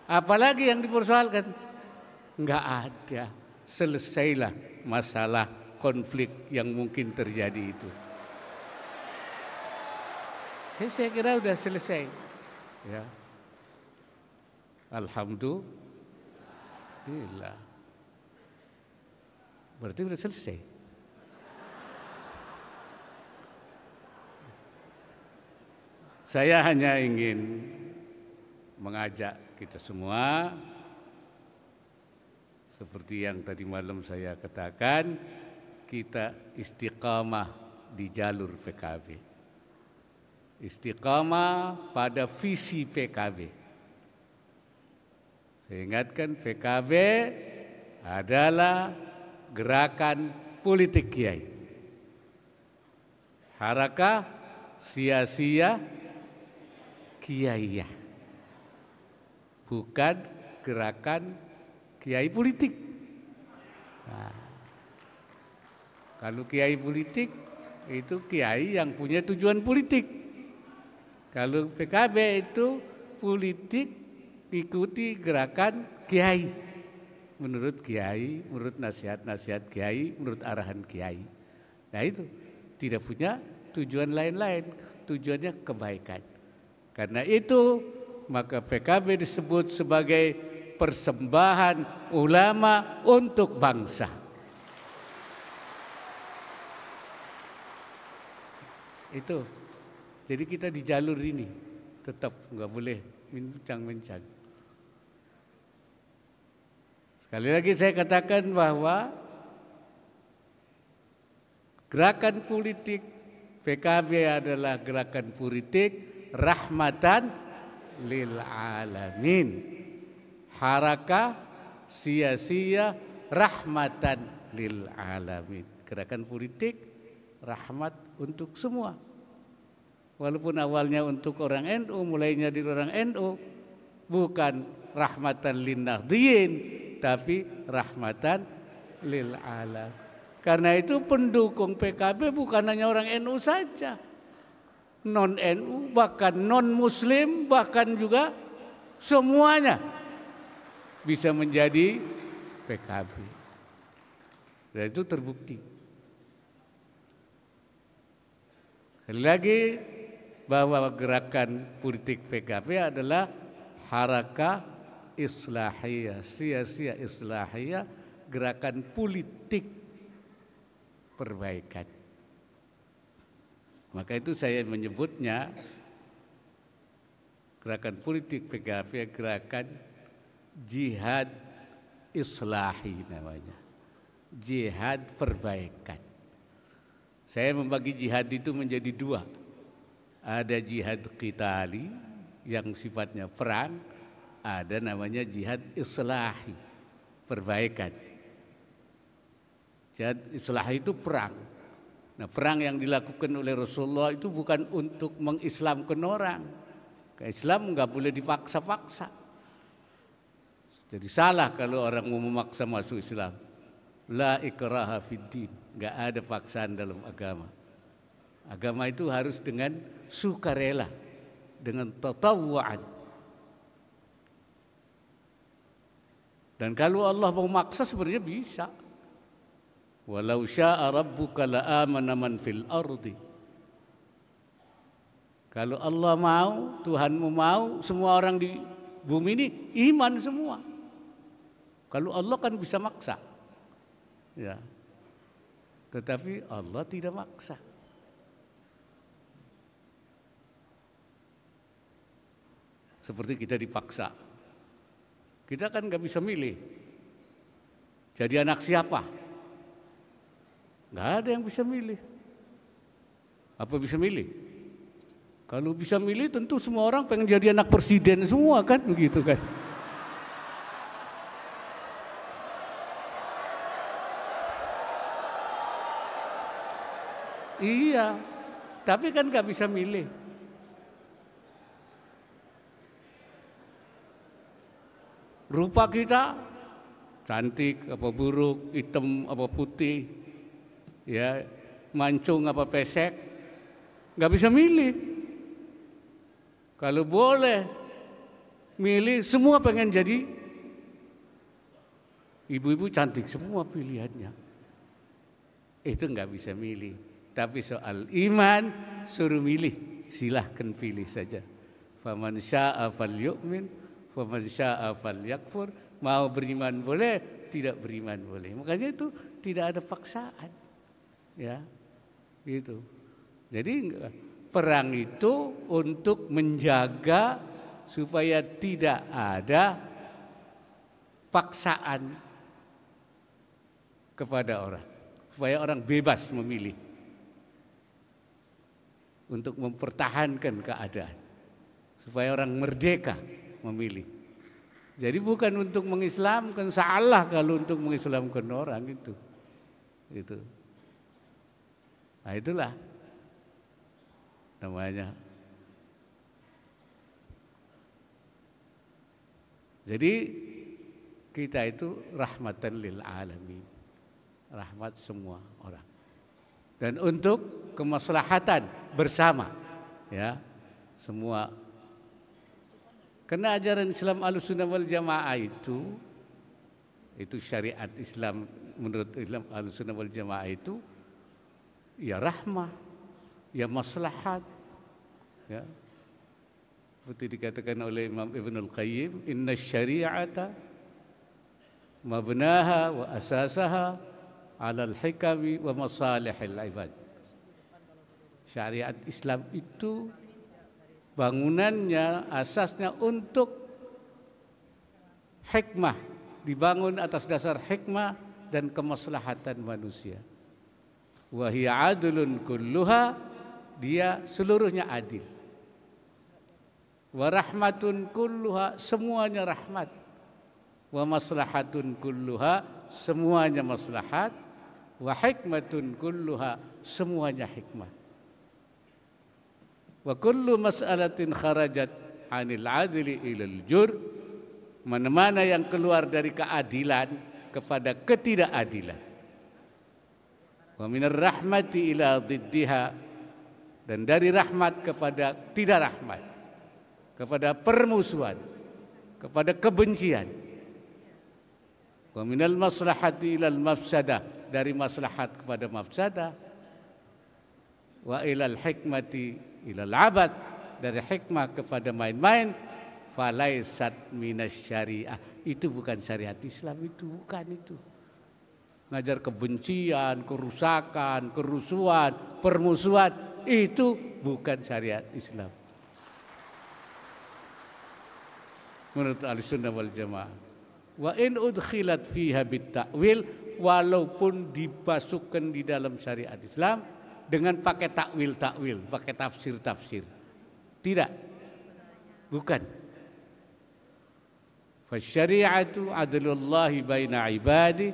Apalagi yang dipersoalkan? Enggak ada. Selesailah masalah konflik yang mungkin terjadi itu. Saya kira sudah selesai. Ya. Alhamdulillah. Berarti sudah selesai. Saya hanya ingin mengajak kita semua, seperti yang tadi malam saya katakan, kita istiqamah di jalur PKB. Istiqamah pada visi PKB. Saya ingatkan PKB adalah gerakan politik kiai. Harakah sia-sia kiaiyah, bukan gerakan kiai politik. Nah, kalau kiai politik itu kiai yang punya tujuan politik. Kalau PKB itu politik ikuti gerakan kiai, menurut kiai, menurut nasihat-nasihat kiai, menurut arahan kiai. Nah itu tidak punya tujuan lain-lain, tujuannya kebaikan. Karena itu maka PKB disebut sebagai persembahan ulama untuk bangsa. Itu. Jadi kita di jalur ini tetap nggak boleh mencang-mencang. Sekali lagi saya katakan bahwa gerakan politik PKB adalah gerakan politik rahmatan lil alamin. Harakah sia-sia rahmatan lil alamin. Gerakan politik rahmat untuk semua. Walaupun awalnya untuk orang NU, mulainya dari orang NU, bukan rahmatan lin nahdliyin, tapi rahmatan lil alamin. Karena itu pendukung PKB bukan hanya orang NU saja, non NU, bahkan non Muslim, bahkan juga semuanya bisa menjadi PKB. Dan itu terbukti. Sekali lagi bahwa gerakan politik PKB adalah harakah islahiyah, sia-sia islahiyah, gerakan politik perbaikan. Maka itu saya menyebutnya gerakan politik PKB gerakan jihad islahi namanya. Jihad perbaikan. Saya membagi jihad itu menjadi dua. Ada jihad qitali yang sifatnya perang, ada namanya jihad islahi, perbaikan. Jihad islahi itu perang. Nah, perang yang dilakukan oleh Rasulullah itu bukan untuk mengislamkan orang. Ke Islam nggak boleh dipaksa-paksa. Jadi salah kalau orang mau memaksa masuk Islam. La ikraha fiddin, nggak ada paksaan dalam agama. Agama itu harus dengan sukarela, dengan tatawu'an. Dan kalau Allah mau maksa sebenarnya bisa. Walau syaa rabbuka la'amana man fil ardi. Kalau Allah mau, Tuhanmu mau, semua orang di bumi ini iman semua. Kalau Allah kan bisa maksa. Ya. Tetapi Allah tidak maksa. Seperti kita dipaksa. Kita kan nggak bisa milih. Jadi anak siapa? Nggak ada yang bisa milih. Apa bisa milih? Kalau bisa milih tentu semua orang pengen jadi anak presiden semua kan, begitu kan? Iya, tapi kan nggak bisa milih. Rupa kita cantik apa buruk, hitam apa putih, ya mancung apa pesek, nggak bisa milih. Kalau boleh milih, semua pengen jadi ibu-ibu cantik semua pilihannya. Itu nggak bisa milih. Tapi soal iman suruh milih, silahkan pilih saja. Faman syaa falyu'min, faman syaa falyakfur. Mau beriman boleh, tidak beriman boleh. Makanya itu tidak ada paksaan. Ya, gitu. Jadi perang itu untuk menjaga supaya tidak ada paksaan kepada orang, supaya orang bebas memilih untuk mempertahankan keadaan, supaya orang merdeka memilih. Jadi bukan untuk mengislamkan, salah kalau untuk mengislamkan orang itu. Nah itulah namanya. Jadi kita itu rahmatan lil alamin, rahmat semua orang, dan untuk kemaslahatan bersama, ya, semua. Karena ajaran Islam Ahlussunnah wal Jamaah itu syariat Islam, menurut Islam Ahlussunnah wal Jamaah itu ya rahmah, ya maslahat, ya. Seperti dikatakan oleh Imam Ibnul Qayyim, inna syari'ata mabnaha wa asasaha alal hikami wa masalihil ibad. Syariat Islam itu bangunannya, asasnya untuk hikmah, dibangun atas dasar hikmah dan kemaslahatan manusia. Wa hiya adlun kulluha, dia seluruhnya adil. Wa rahmatun kulluha, semuanya rahmat. Wa maslahatun kulluha, semuanya maslahat. Wa hikmatun kulluha, semuanya hikmah. Wa kullu mas'alatin kharajat 'anil 'adli ilal jur, mana-mana yang keluar dari keadilan kepada ketidakadilan. Wa minar rahmati ila diddiha, dan dari rahmat kepada tidak rahmat, kepada permusuhan, kepada kebencian. Wa minal maslahati ilal mafsadah, dari maslahat kepada mafsadah. Wa ilal hikmati ilal abad, dari hikmah kepada main-main. Falaisat minas syariah, itu bukan syariat Islam, itu bukan itu. Ngajar kebencian, kerusakan, kerusuhan, permusuhan, itu bukan syariat Islam menurut Ahlussunnah wal Jamaah. Wa in udkhilat fiha bitta'wil, walaupun dimasukkan di dalam syariat Islam dengan pakai takwil-takwil, pakai tafsir-tafsir. Tidak, bukan. Fasyari'atu adlullahi baina ibadi,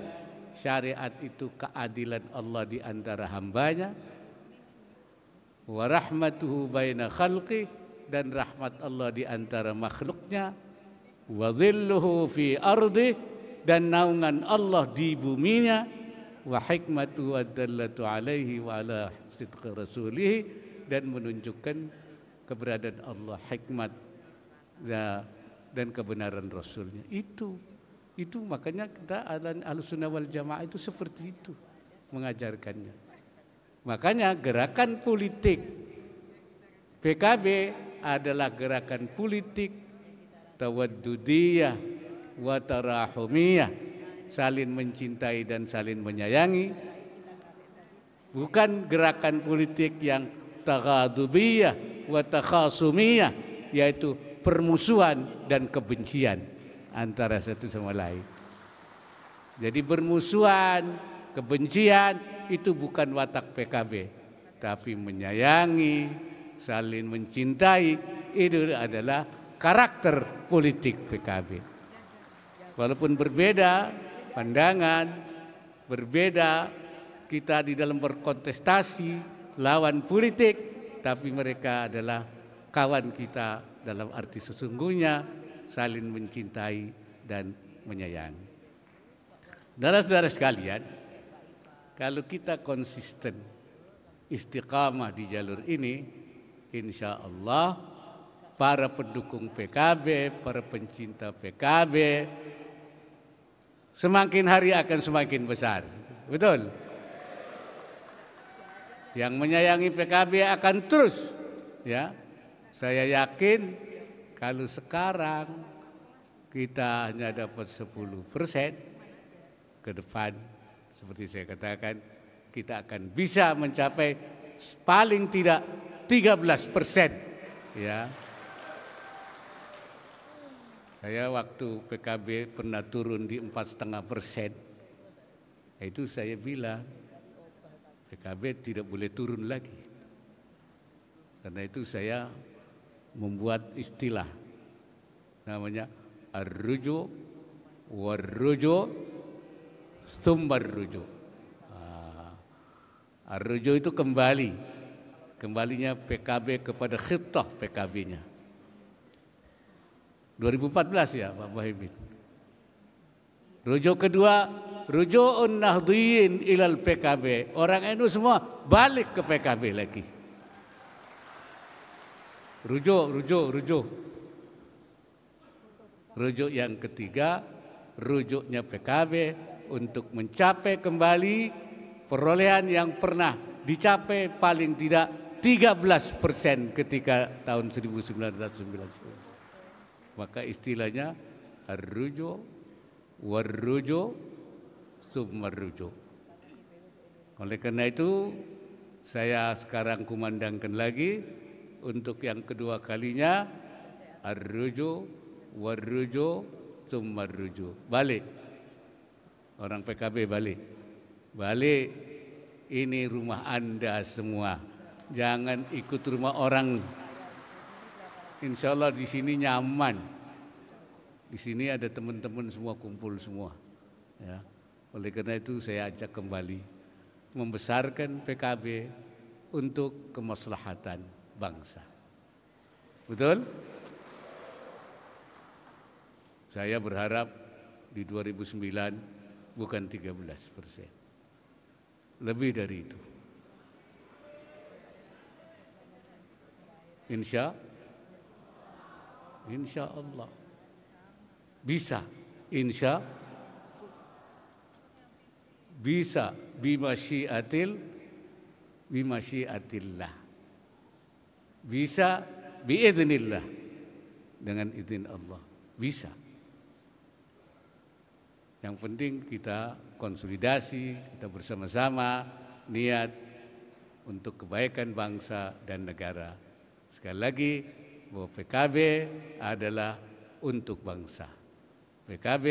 syariat itu keadilan Allah di antara hambanya. Wa rahmatuhu baina khalqi, dan rahmat Allah di antara makhluknya. Wa dhilluhu fi ardi, dan naungan Allah di buminya. Wa hikmatu ad-dallatu alaihi wa ala sidqi rasulih, dan menunjukkan keberadaan Allah, hikmat dan kebenaran Rasulnya. Itu makanya kita Ahlussunnah wal Jamaah itu seperti itu mengajarkannya. Makanya gerakan politik PKB adalah gerakan politik tawaddudiyah wa tarahumiyah, saling mencintai dan saling menyayangi, bukan gerakan politik yang taghadubiyah wa takhasumiyah, yaitu permusuhan dan kebencian antara satu sama lain. Jadi bermusuhan, kebencian itu bukan watak PKB, tapi menyayangi, saling mencintai, itu adalah karakter politik PKB. Walaupun berbeda pandangan, berbeda kita di dalam berkontestasi, lawan politik, tapi mereka adalah kawan kita dalam arti sesungguhnya, saling mencintai dan menyayangi. Saudara-saudara sekalian, kalau kita konsisten istiqamah di jalur ini, insya Allah para pendukung PKB, para pencinta PKB, semakin hari akan semakin besar. Betul? Yang menyayangi PKB akan terus, ya. Saya yakin kalau sekarang kita hanya dapat 10%, ke depan seperti saya katakan kita akan bisa mencapai paling tidak 13%, ya. Saya waktu PKB pernah turun di 4,5%, itu saya bilang PKB tidak boleh turun lagi. Karena itu saya membuat istilah namanya ar-ruju war-ruju tsumma ar-ruju. Ar-ruju itu kembali kembalinya PKB kepada khitah PKB-nya. 2014 ya Pak Muhaimin. Rujuk kedua, ruju'un nahdhiyin ilal PKB. Orang NU semua balik ke PKB lagi. Rujuk. Rujuk yang ketiga, rujuknya PKB untuk mencapai kembali perolehan yang pernah dicapai paling tidak 13% ketika tahun 1990. Maka istilahnya ar-ruju' war-ruju' summa-ruju'. Oleh karena itu saya sekarang kumandangkan lagi untuk yang kedua kalinya ar-ruju' war-ruju' summa-ruju'. Balik. Orang PKB balik. Balik, ini rumah Anda semua. Jangan ikut rumah orang. Insya Allah di sini nyaman. Di sini ada teman-teman semua kumpul semua. Ya. Oleh karena itu saya ajak kembali membesarkan PKB untuk kemaslahatan bangsa. Betul? Saya berharap di 2009 bukan 13%. Lebih dari itu. Insya Allah. Bisa. Bisa bimasyiatillah. Bisa biiznillah. Dengan izin Allah. Bisa. Yang penting kita konsolidasi, kita bersama-sama niat untuk kebaikan bangsa dan negara. Sekali lagi, bahwa PKB adalah untuk bangsa. PKB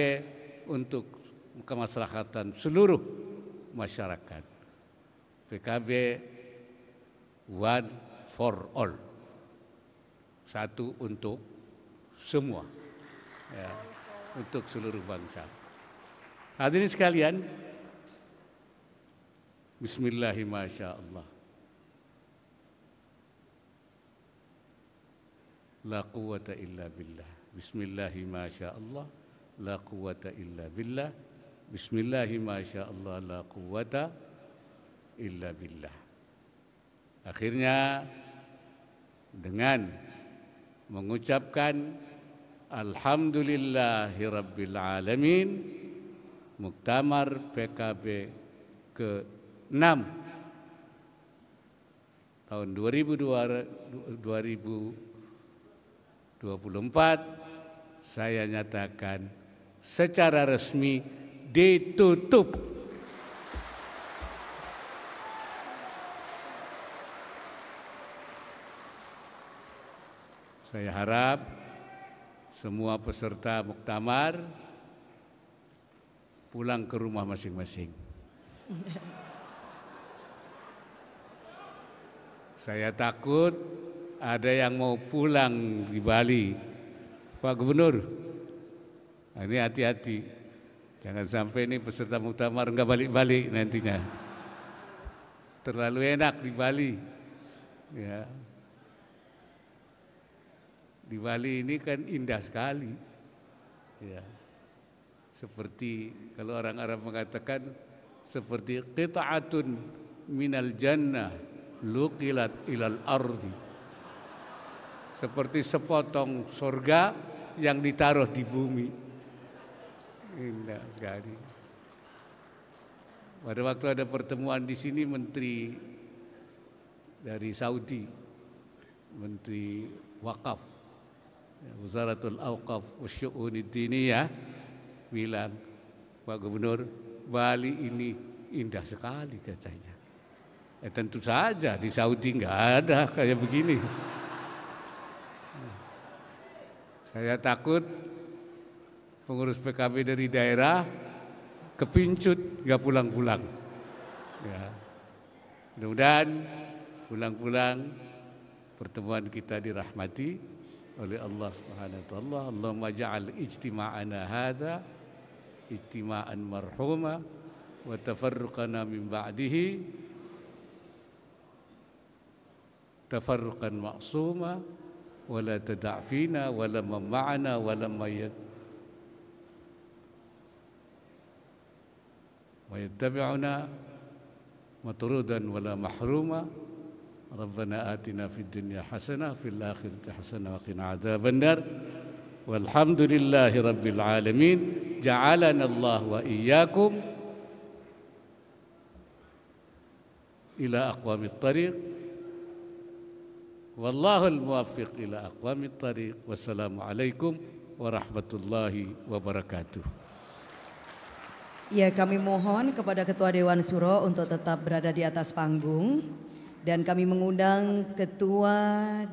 untuk kemaslahatan seluruh masyarakat. PKB one for all. Satu untuk semua. Ya, untuk seluruh bangsa. Hadirin sekalian, bismillahirrahmanirrahim. La quwwata illa billah. Bismillahirrahmanirrahim. La quwwata illa billah. Bismillahirrahmanirrahim. La quwwata illa billah. Akhirnya dengan mengucapkan alhamdulillahirabbil alamin, Muktamar PKB ke-6 tahun 2024 saya nyatakan secara resmi ditutup. Saya harap semua peserta muktamar pulang ke rumah masing-masing. Saya takut ada yang mau pulang di Bali. Pak Gubernur, ini hati-hati. Jangan sampai ini peserta muktamar enggak balik-balik nantinya. Terlalu enak di Bali. Ya. Di Bali ini kan indah sekali. Ya. Seperti kalau orang Arab mengatakan seperti qita'atun minal jannah luqilat ilal ardi. Seperti sepotong surga yang ditaruh di bumi. Indah sekali. Pada waktu ada pertemuan di sini menteri dari Saudi, menteri Wakaf, Wazaratul Awqaf Wasyu'unid Diniyah bilang, Pak Gubernur, Bali ini indah sekali katanya. Tentu saja di Saudi nggak ada kayak begini. Saya takut pengurus PKB dari daerah kepincut nggak pulang-pulang. Ya. Mudah-mudahan pulang-pulang pertemuan kita dirahmati oleh Allah Subhanahu wa taala. Allahumma ja'al ijtima'ana hadza ijtima'an marhuma wa tafarruqana min ba'dihi tafarruqan ma'suma wa la tada' fina wa la ma'ana wa la ويتبعنا مطرودا ولا محروما ربنا آتنا في الدنيا حسنة في الآخرة حسنة وقنا عذاب النار والحمد لله رب العالمين جعلنا الله وإياكم إلى أقوام الطريق والله الموفق إلى أقوام الطريق والسلام عليكم ورحمة الله وبركاته. Ya, kami mohon kepada Ketua Dewan Syuro untuk tetap berada di atas panggung dan kami mengundang Ketua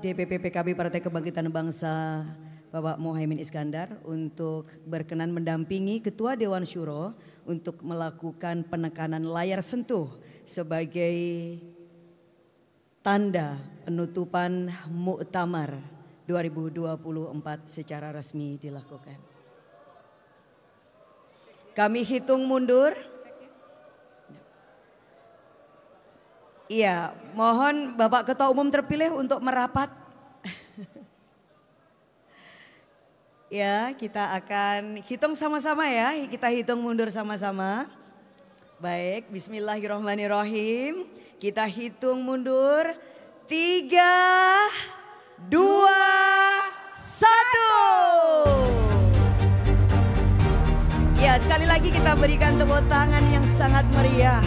DPP PKB Partai Kebangkitan Bangsa Bapak Muhaimin Iskandar untuk berkenan mendampingi Ketua Dewan Syuro untuk melakukan penekanan layar sentuh sebagai tanda penutupan Muktamar 2024 secara resmi dilakukan. Kami hitung mundur. Iya, mohon Bapak Ketua Umum terpilih untuk merapat. Ya, kita akan hitung sama-sama ya. Kita hitung mundur sama-sama. Baik, bismillahirrahmanirrahim. Kita hitung mundur. 3, 2, 1. Ya, sekali lagi kita berikan tepuk tangan yang sangat meriah.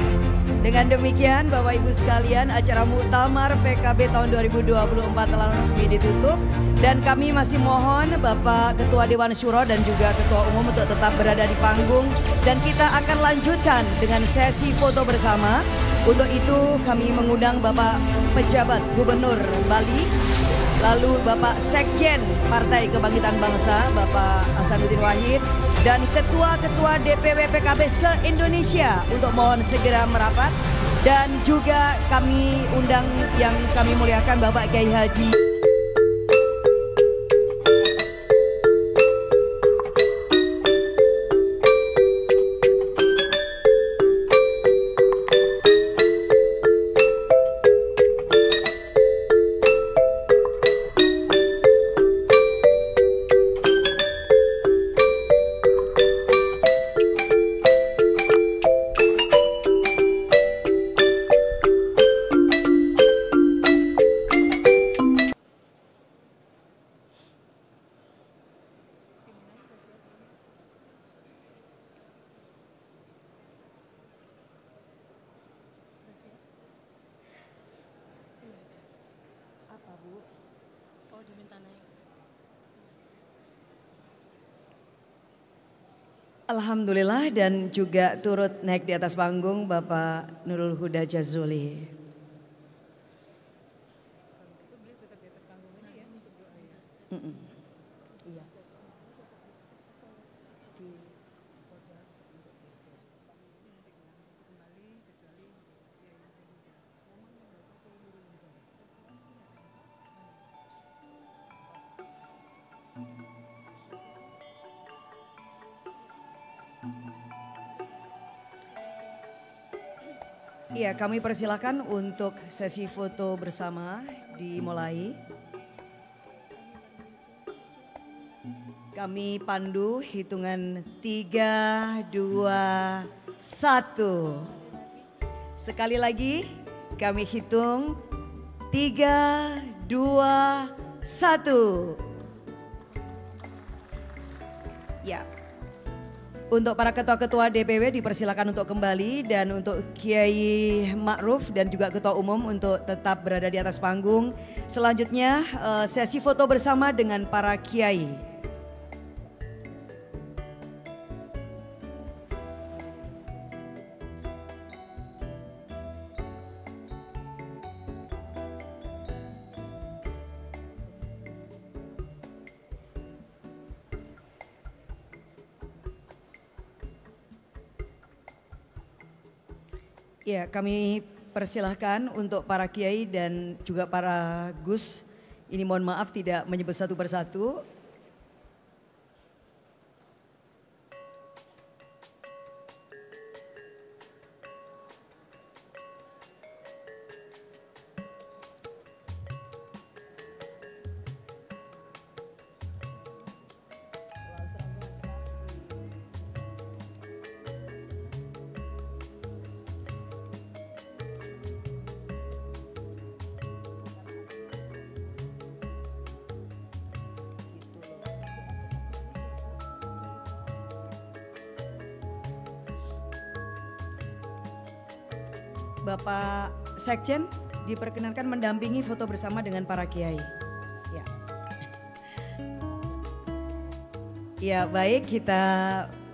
Dengan demikian Bapak Ibu sekalian, acara Muktamar PKB tahun 2024 telah resmi ditutup. Dan kami masih mohon Bapak Ketua Dewan Syuro dan juga Ketua Umum untuk tetap berada di panggung. Dan kita akan lanjutkan dengan sesi foto bersama. Untuk itu kami mengundang Bapak Pejabat Gubernur Bali, lalu Bapak Sekjen Partai Kebangkitan Bangsa Bapak Hasanuddin Wahid, dan ketua-ketua DPW PKB se-Indonesia untuk mohon segera merapat. Dan juga kami undang yang kami muliakan Bapak Kiai Haji Alhamdulillah, dan juga turut naik di atas panggung Bapak Nurul Huda Jazuli. Iya, kami persilakan untuk sesi foto bersama dimulai. Kami pandu hitungan 3, 2, 1. Sekali lagi kami hitung 3, 2, 1. Ya. Untuk para ketua-ketua DPW dipersilakan untuk kembali, dan untuk Kiai Ma'ruf dan juga Ketua Umum untuk tetap berada di atas panggung. Selanjutnya sesi foto bersama dengan para Kiai. Ya, kami persilahkan untuk para kiai dan juga para gus. Ini mohon maaf tidak menyebut satu persatu. Bapak Sekjen diperkenankan mendampingi foto bersama dengan para kiai. Ya. Ya, baik, kita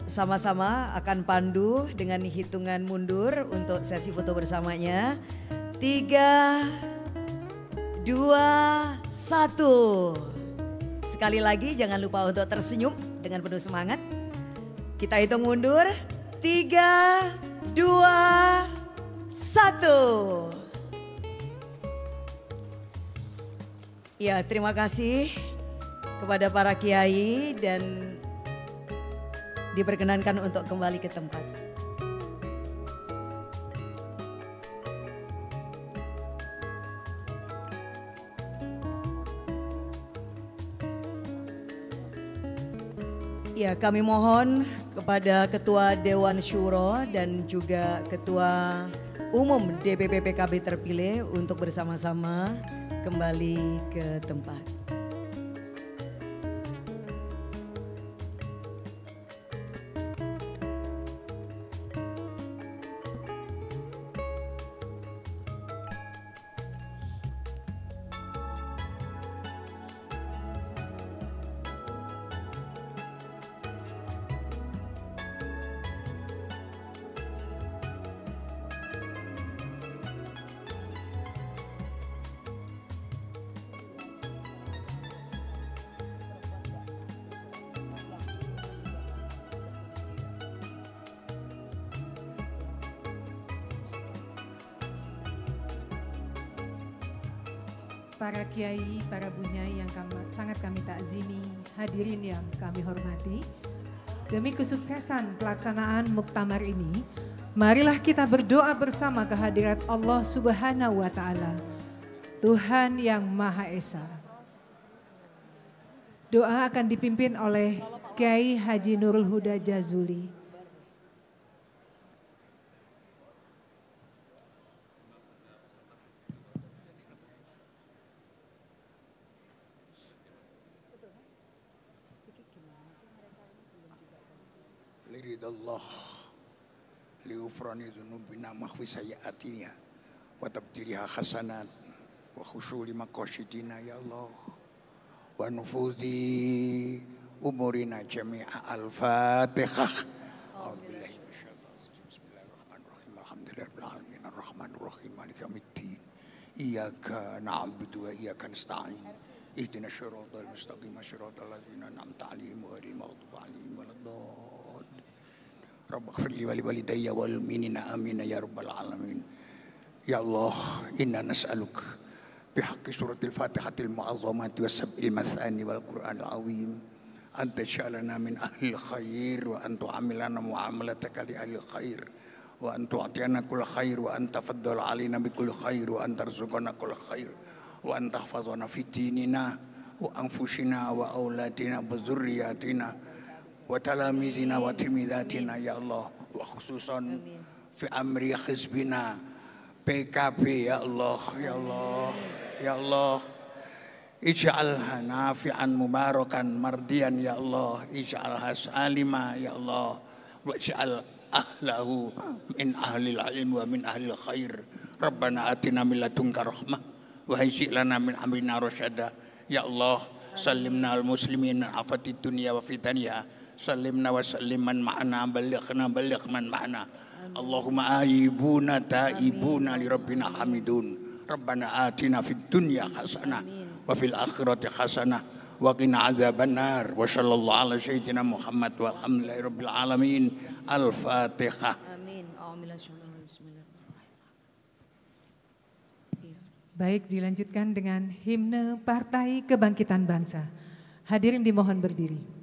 sama-sama akan pandu dengan hitungan mundur untuk sesi foto bersamanya. 3, 2, 1. Sekali lagi jangan lupa untuk tersenyum dengan penuh semangat. Kita hitung mundur. 3, 2, 1. Ya, terima kasih kepada para kiai dan diperkenankan untuk kembali ke tempat. Ya, kami mohon kepada Ketua Dewan Syuro dan juga Ketua Umum DPP PKB terpilih untuk bersama-sama kembali ke tempat. Para kiai, para bunyai yang sangat kami takzimi, hadirin yang kami hormati. Demi kesuksesan pelaksanaan muktamar ini, marilah kita berdoa bersama kehadirat Allah Subhanahu wa Ta'ala, Tuhan yang Maha Esa. Doa akan dipimpin oleh Kiai Haji Nurul Huda Jazuli. Liridallah liufrani dzunubina maghfi sayyiatina wa tabdiliha hasanat wa khusyuli maqasidina ya Allah wa nufuzi umurina jami'a al-Fatihah. A'udzubillahi minasyaitonir bismillahirrahmanirrahim. Alhamdulillahirabbil alamin arrahmanir rahim maliki yaumiddin. Iyyaka na'budu wa iyyaka nasta'in. Ihdinas siratal mustaqim siratal ladzina an'amta 'alaihim ghairil maghdubi 'alaihim waladdallin. Rabbighfirli wa liwalidayya wal mu'minina amin ya rabbal alamin. Ya Allah, inna nas'aluka bihaqqi suratil Fatihatil mu'azzamati was sab'il masani wal Qur'anil azim an taj'alana min ahli khair wa an tu'amilana mu'amalataka li ahli khair wa an tu'tiyana kull khair wa an tafaddal alaina bi kulli khair wa an tarzuqana kull khair wa an tahfazana fi dinina wa anfusina wa auladina wa dzurriyyatina wa talamizina wa tilmizatina ya Allah, wa khususan fi amri hizbina PKB ya Allah, ya Allah, ya Allah, ij'alha nafi'an mubarakan mardian ya Allah, ij'alha salima ya Allah, wa ij'al ahlahu min ahlil ilm wa min ahlil khair. Rabbana atina min ladunka rahmah wa hayyi' lana min amrina rasyada ya Allah. Sallimna al muslimin afatid dunya wa fitaniha. Salimna wa salliman ma'ana balighna baligh man ma'ana. Allahumma aibuna taibuna li rabbina hamidun. Rabbana atina fid dunya hasanah wa fil akhirati hasanah wa qina adzabannar. Wa sallallahu ala sayyidina Muhammad walhamdulillahi rabbil alamin. Al-Fatihah. Amin. Baik, dilanjutkan dengan himne Partai Kebangkitan Bangsa. Hadirin dimohon berdiri.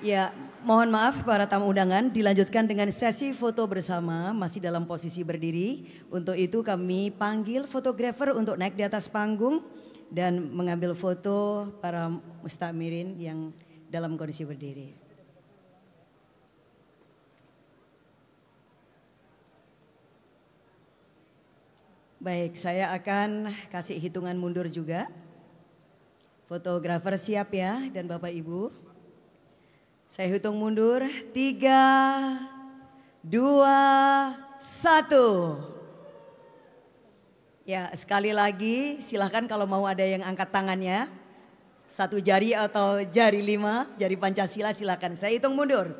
Ya, mohon maaf para tamu undangan, dilanjutkan dengan sesi foto bersama masih dalam posisi berdiri. Untuk itu kami panggil fotografer untuk naik di atas panggung dan mengambil foto para mustamirin yang dalam kondisi berdiri. Baik, saya akan kasih hitungan mundur juga. Fotografer siap ya, dan Bapak Ibu. Saya hitung mundur, 3, 2, 1. Ya, sekali lagi silahkan kalau mau ada yang angkat tangannya. 1 jari atau jari 5, jari Pancasila silakan. Saya hitung mundur.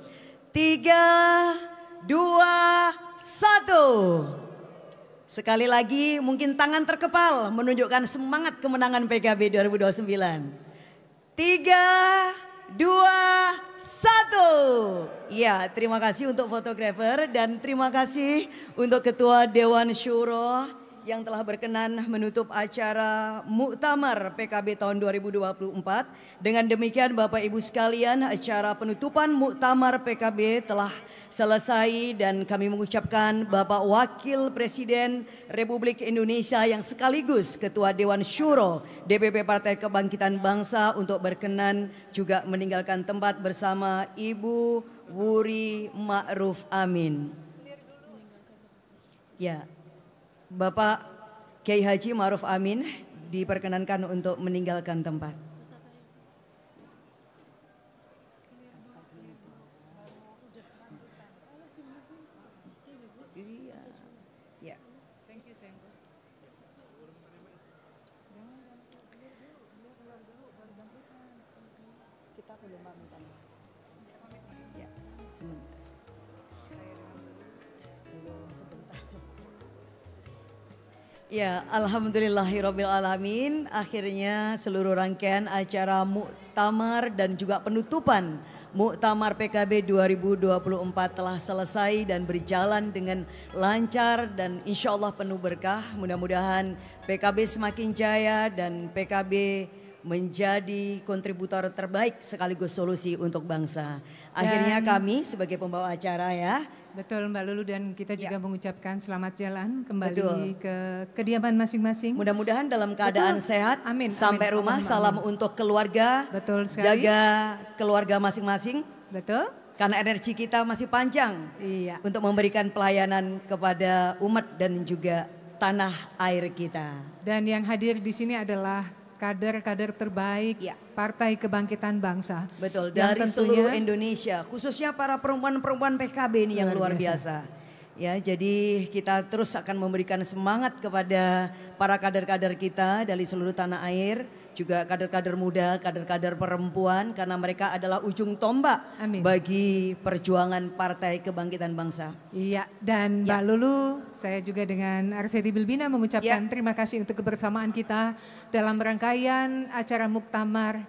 3, 2, 1. Sekali lagi mungkin tangan terkepal menunjukkan semangat kemenangan PKB 2029. 3, 2, 1. Ya, terima kasih untuk fotografer dan terima kasih untuk Ketua Dewan Syuro yang telah berkenan menutup acara Muktamar PKB tahun 2024. Dengan demikian Bapak Ibu sekalian, acara penutupan Muktamar PKB telah selesai dan kami mengucapkan Bapak Wakil Presiden Republik Indonesia yang sekaligus Ketua Dewan Syuro DPP Partai Kebangkitan Bangsa untuk berkenan juga meninggalkan tempat bersama Ibu Wuri Ma'ruf Amin. Ya, Bapak Kiai Haji Ma'ruf Amin diperkenankan untuk meninggalkan tempat. Ya. Ya, Ya, alhamdulillahirrabbilalamin. Akhirnya seluruh rangkaian acara Muktamar dan juga penutupan Muktamar PKB 2024 telah selesai dan berjalan dengan lancar dan insya Allah penuh berkah. Mudah-mudahan PKB semakin jaya dan PKB menjadi kontributor terbaik sekaligus solusi untuk bangsa. Akhirnya kami sebagai pembawa acara ya. Betul Mbak Lulu, dan kita juga mengucapkan selamat jalan kembali Betul. ke kediaman masing-masing. Mudah-mudahan dalam keadaan sehat. Amin. Sampai amin, rumah, amin, salam amin. untuk keluarga. Betul sekali. Jaga keluarga masing-masing. Betul. Karena energi kita masih panjang. Iya. Untuk memberikan pelayanan kepada umat dan juga tanah air kita. Dan yang hadir di sini adalah kader-kader terbaik Partai Kebangkitan Bangsa. Betul, Yang dari seluruh Indonesia, khususnya para perempuan-perempuan PKB ini yang luar biasa. Ya, jadi kita terus akan memberikan semangat kepada para kader-kader kita dari seluruh tanah air, juga kader-kader muda, kader-kader perempuan, karena mereka adalah ujung tombak bagi perjuangan Partai Kebangkitan Bangsa. Iya, dan Mbak Lulu, saya juga dengan Arsyati Bilbina mengucapkan terima kasih untuk kebersamaan kita dalam rangkaian acara Muktamar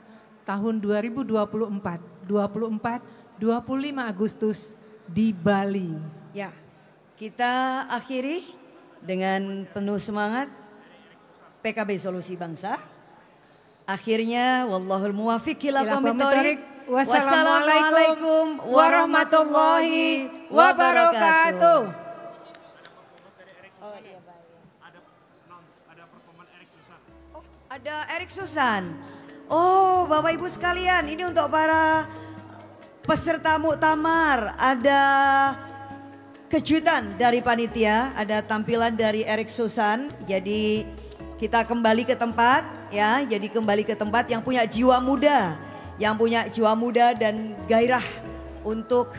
tahun 2024, 25 Agustus di Bali. Ya, kita akhiri dengan penuh semangat PKB Solusi Bangsa. Akhirnya wallahul muwaffiq ila aqwamit thoriq. Wassalamualaikum warahmatullahi wabarakatuh. Oh, ada Erik Susan. Oh, Bapak Ibu sekalian, ini untuk para peserta muktamar. Ada kejutan dari panitia, ada tampilan dari Erik Susan. Jadi kita kembali ke tempat ya, jadi kembali ke tempat yang punya jiwa muda, dan gairah untuk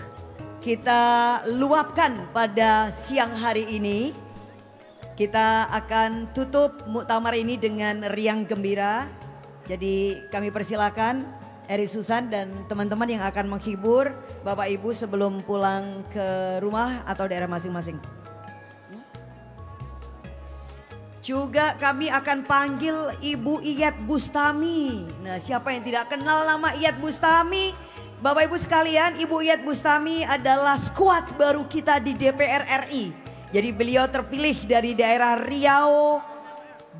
kita luapkan pada siang hari ini. Kita akan tutup muktamar ini dengan riang gembira. Jadi kami persilakan Erik Susan dan teman-teman yang akan menghibur Bapak Ibu sebelum pulang ke rumah atau daerah masing-masing. Juga kami akan panggil Ibu Iyet Bustami. Nah, siapa yang tidak kenal nama Iyet Bustami? Bapak Ibu sekalian, Ibu Iyet Bustami adalah skuad baru kita di DPR RI. Jadi beliau terpilih dari daerah Riau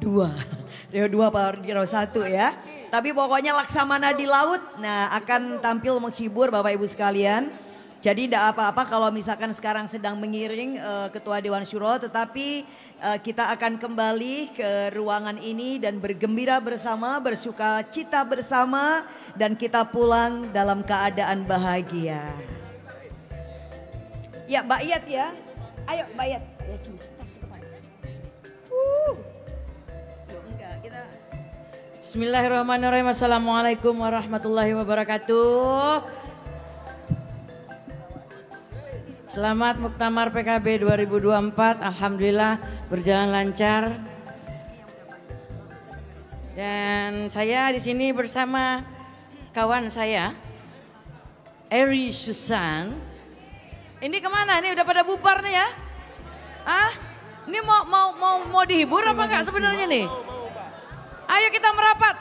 2. Rio 2 apa Rio 1 ya. Tapi pokoknya Laksamana di Laut, nah akan tampil menghibur Bapak Ibu sekalian. Jadi tidak apa-apa kalau misalkan sekarang sedang mengiring Ketua Dewan Syuro, tetapi kita akan kembali ke ruangan ini dan bergembira bersama, bersuka cita bersama, dan kita pulang dalam keadaan bahagia. Ya Mbak Iyat ya, ayo Mbak Iyat. Bismillahirrahmanirrahim. Assalamualaikum warahmatullahi wabarakatuh. Selamat Muktamar PKB 2024. Alhamdulillah berjalan lancar. Dan saya di sini bersama kawan saya, Eri Susan. Ini kemana nih? Udah pada bubar nih ya? Ah? Ini mau dihibur apa enggak sebenarnya nih? Ayo kita merapat.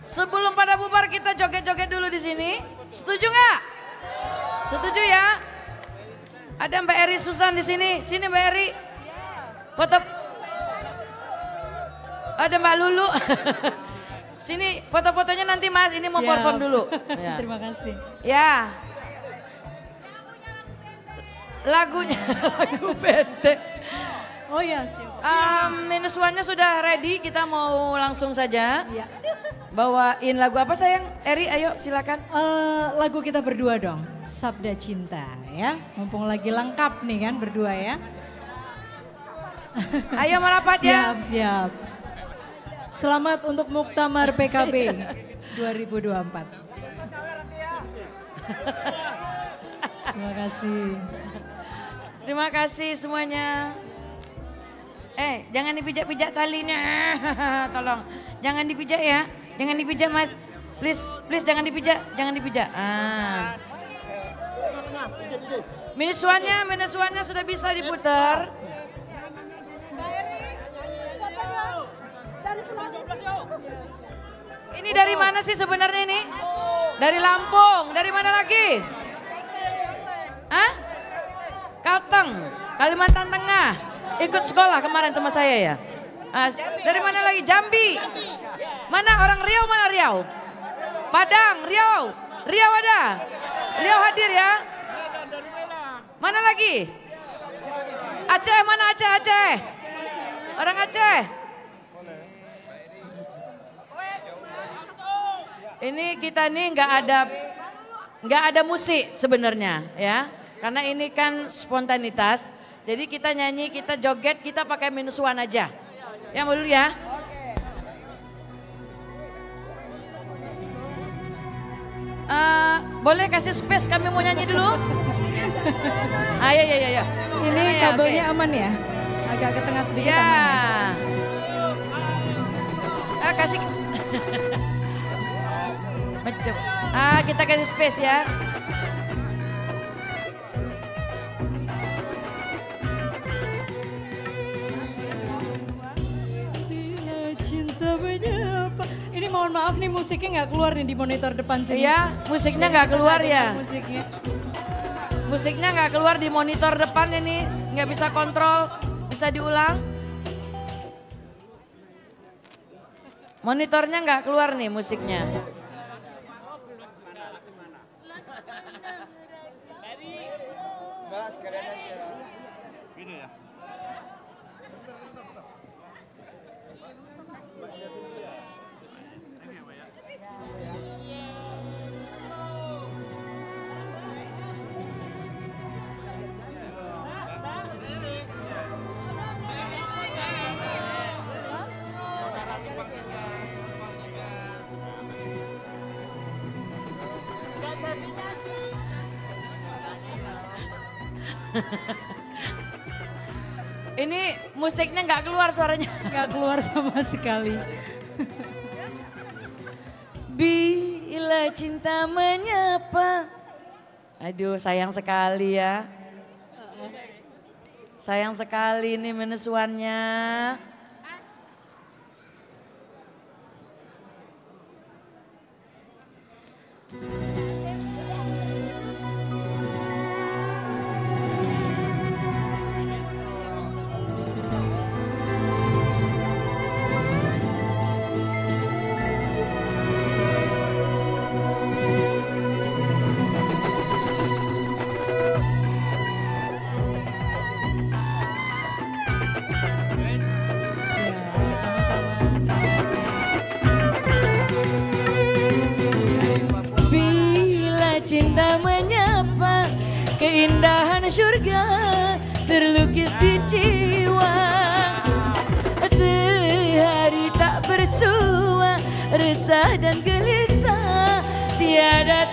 Sebelum pada bubar kita joget-joget dulu di sini. Setuju nggak? Setuju ya? Ada Mbak Eri Susan di sini. Sini Mbak Eri. Foto. Ada Mbak Lulu. Sini foto-fotonya nanti Mas. Ini mau perform dulu. Ya. Terima kasih. Ya. Lagunya lagu pendek. Oh ya siap. Minus one-nya sudah ready, kita mau langsung saja. Iya. Bawain lagu apa sayang? Eri ayo silakan. Lagu kita berdua dong, Sabda Cinta ya. Mumpung lagi lengkap nih kan berdua ya. Ayo merapat ya. Siap. Selamat untuk Muktamar PKB 2024. Terima kasih. Terima kasih semuanya. Jangan dipijak-pijak talinya. Tolong. Jangan dipijak ya. Jangan dipijak Mas. Please jangan dipijak. Minus one-nya sudah bisa diputar. Ini dari mana sih sebenarnya ini? Dari Lampung. Dari mana lagi? Hah? Kalteng, Kalimantan Tengah. Ikut sekolah kemarin sama saya ya. Dari mana lagi? Jambi. Mana orang Riau, mana Riau? Padang, Riau. Riau ada? Riau hadir ya? Mana lagi? Aceh, mana Aceh? Orang Aceh. Ini kita nih nggak ada musik sebenarnya ya. Karena ini kan spontanitas. Jadi kita nyanyi, kita joget, kita pakai minus one aja. Ya mau dulu ya. Boleh kasih space, kami mau nyanyi dulu. Ayo. Ini kabelnya aman ya? Agak ke tengah sedikit ya. Aman ya? Kasih. Macam. Kita kasih space ya. Ini mohon maaf nih musiknya nggak keluar nih di monitor depan sini. Iya, musiknya nggak keluar ya. Musiknya nggak keluar di monitor depan ini, nggak bisa kontrol, bisa diulang. Monitornya nggak keluar nih musiknya. Ini musiknya nggak keluar suaranya. Nggak keluar sama sekali. Bila cinta menyapa. Aduh sayang sekali ya. Sayang sekali nih minus one-nya. cinta menyapa, keindahan surga terlukis di jiwa. Sehari tak bersua, resah dan gelisah tiada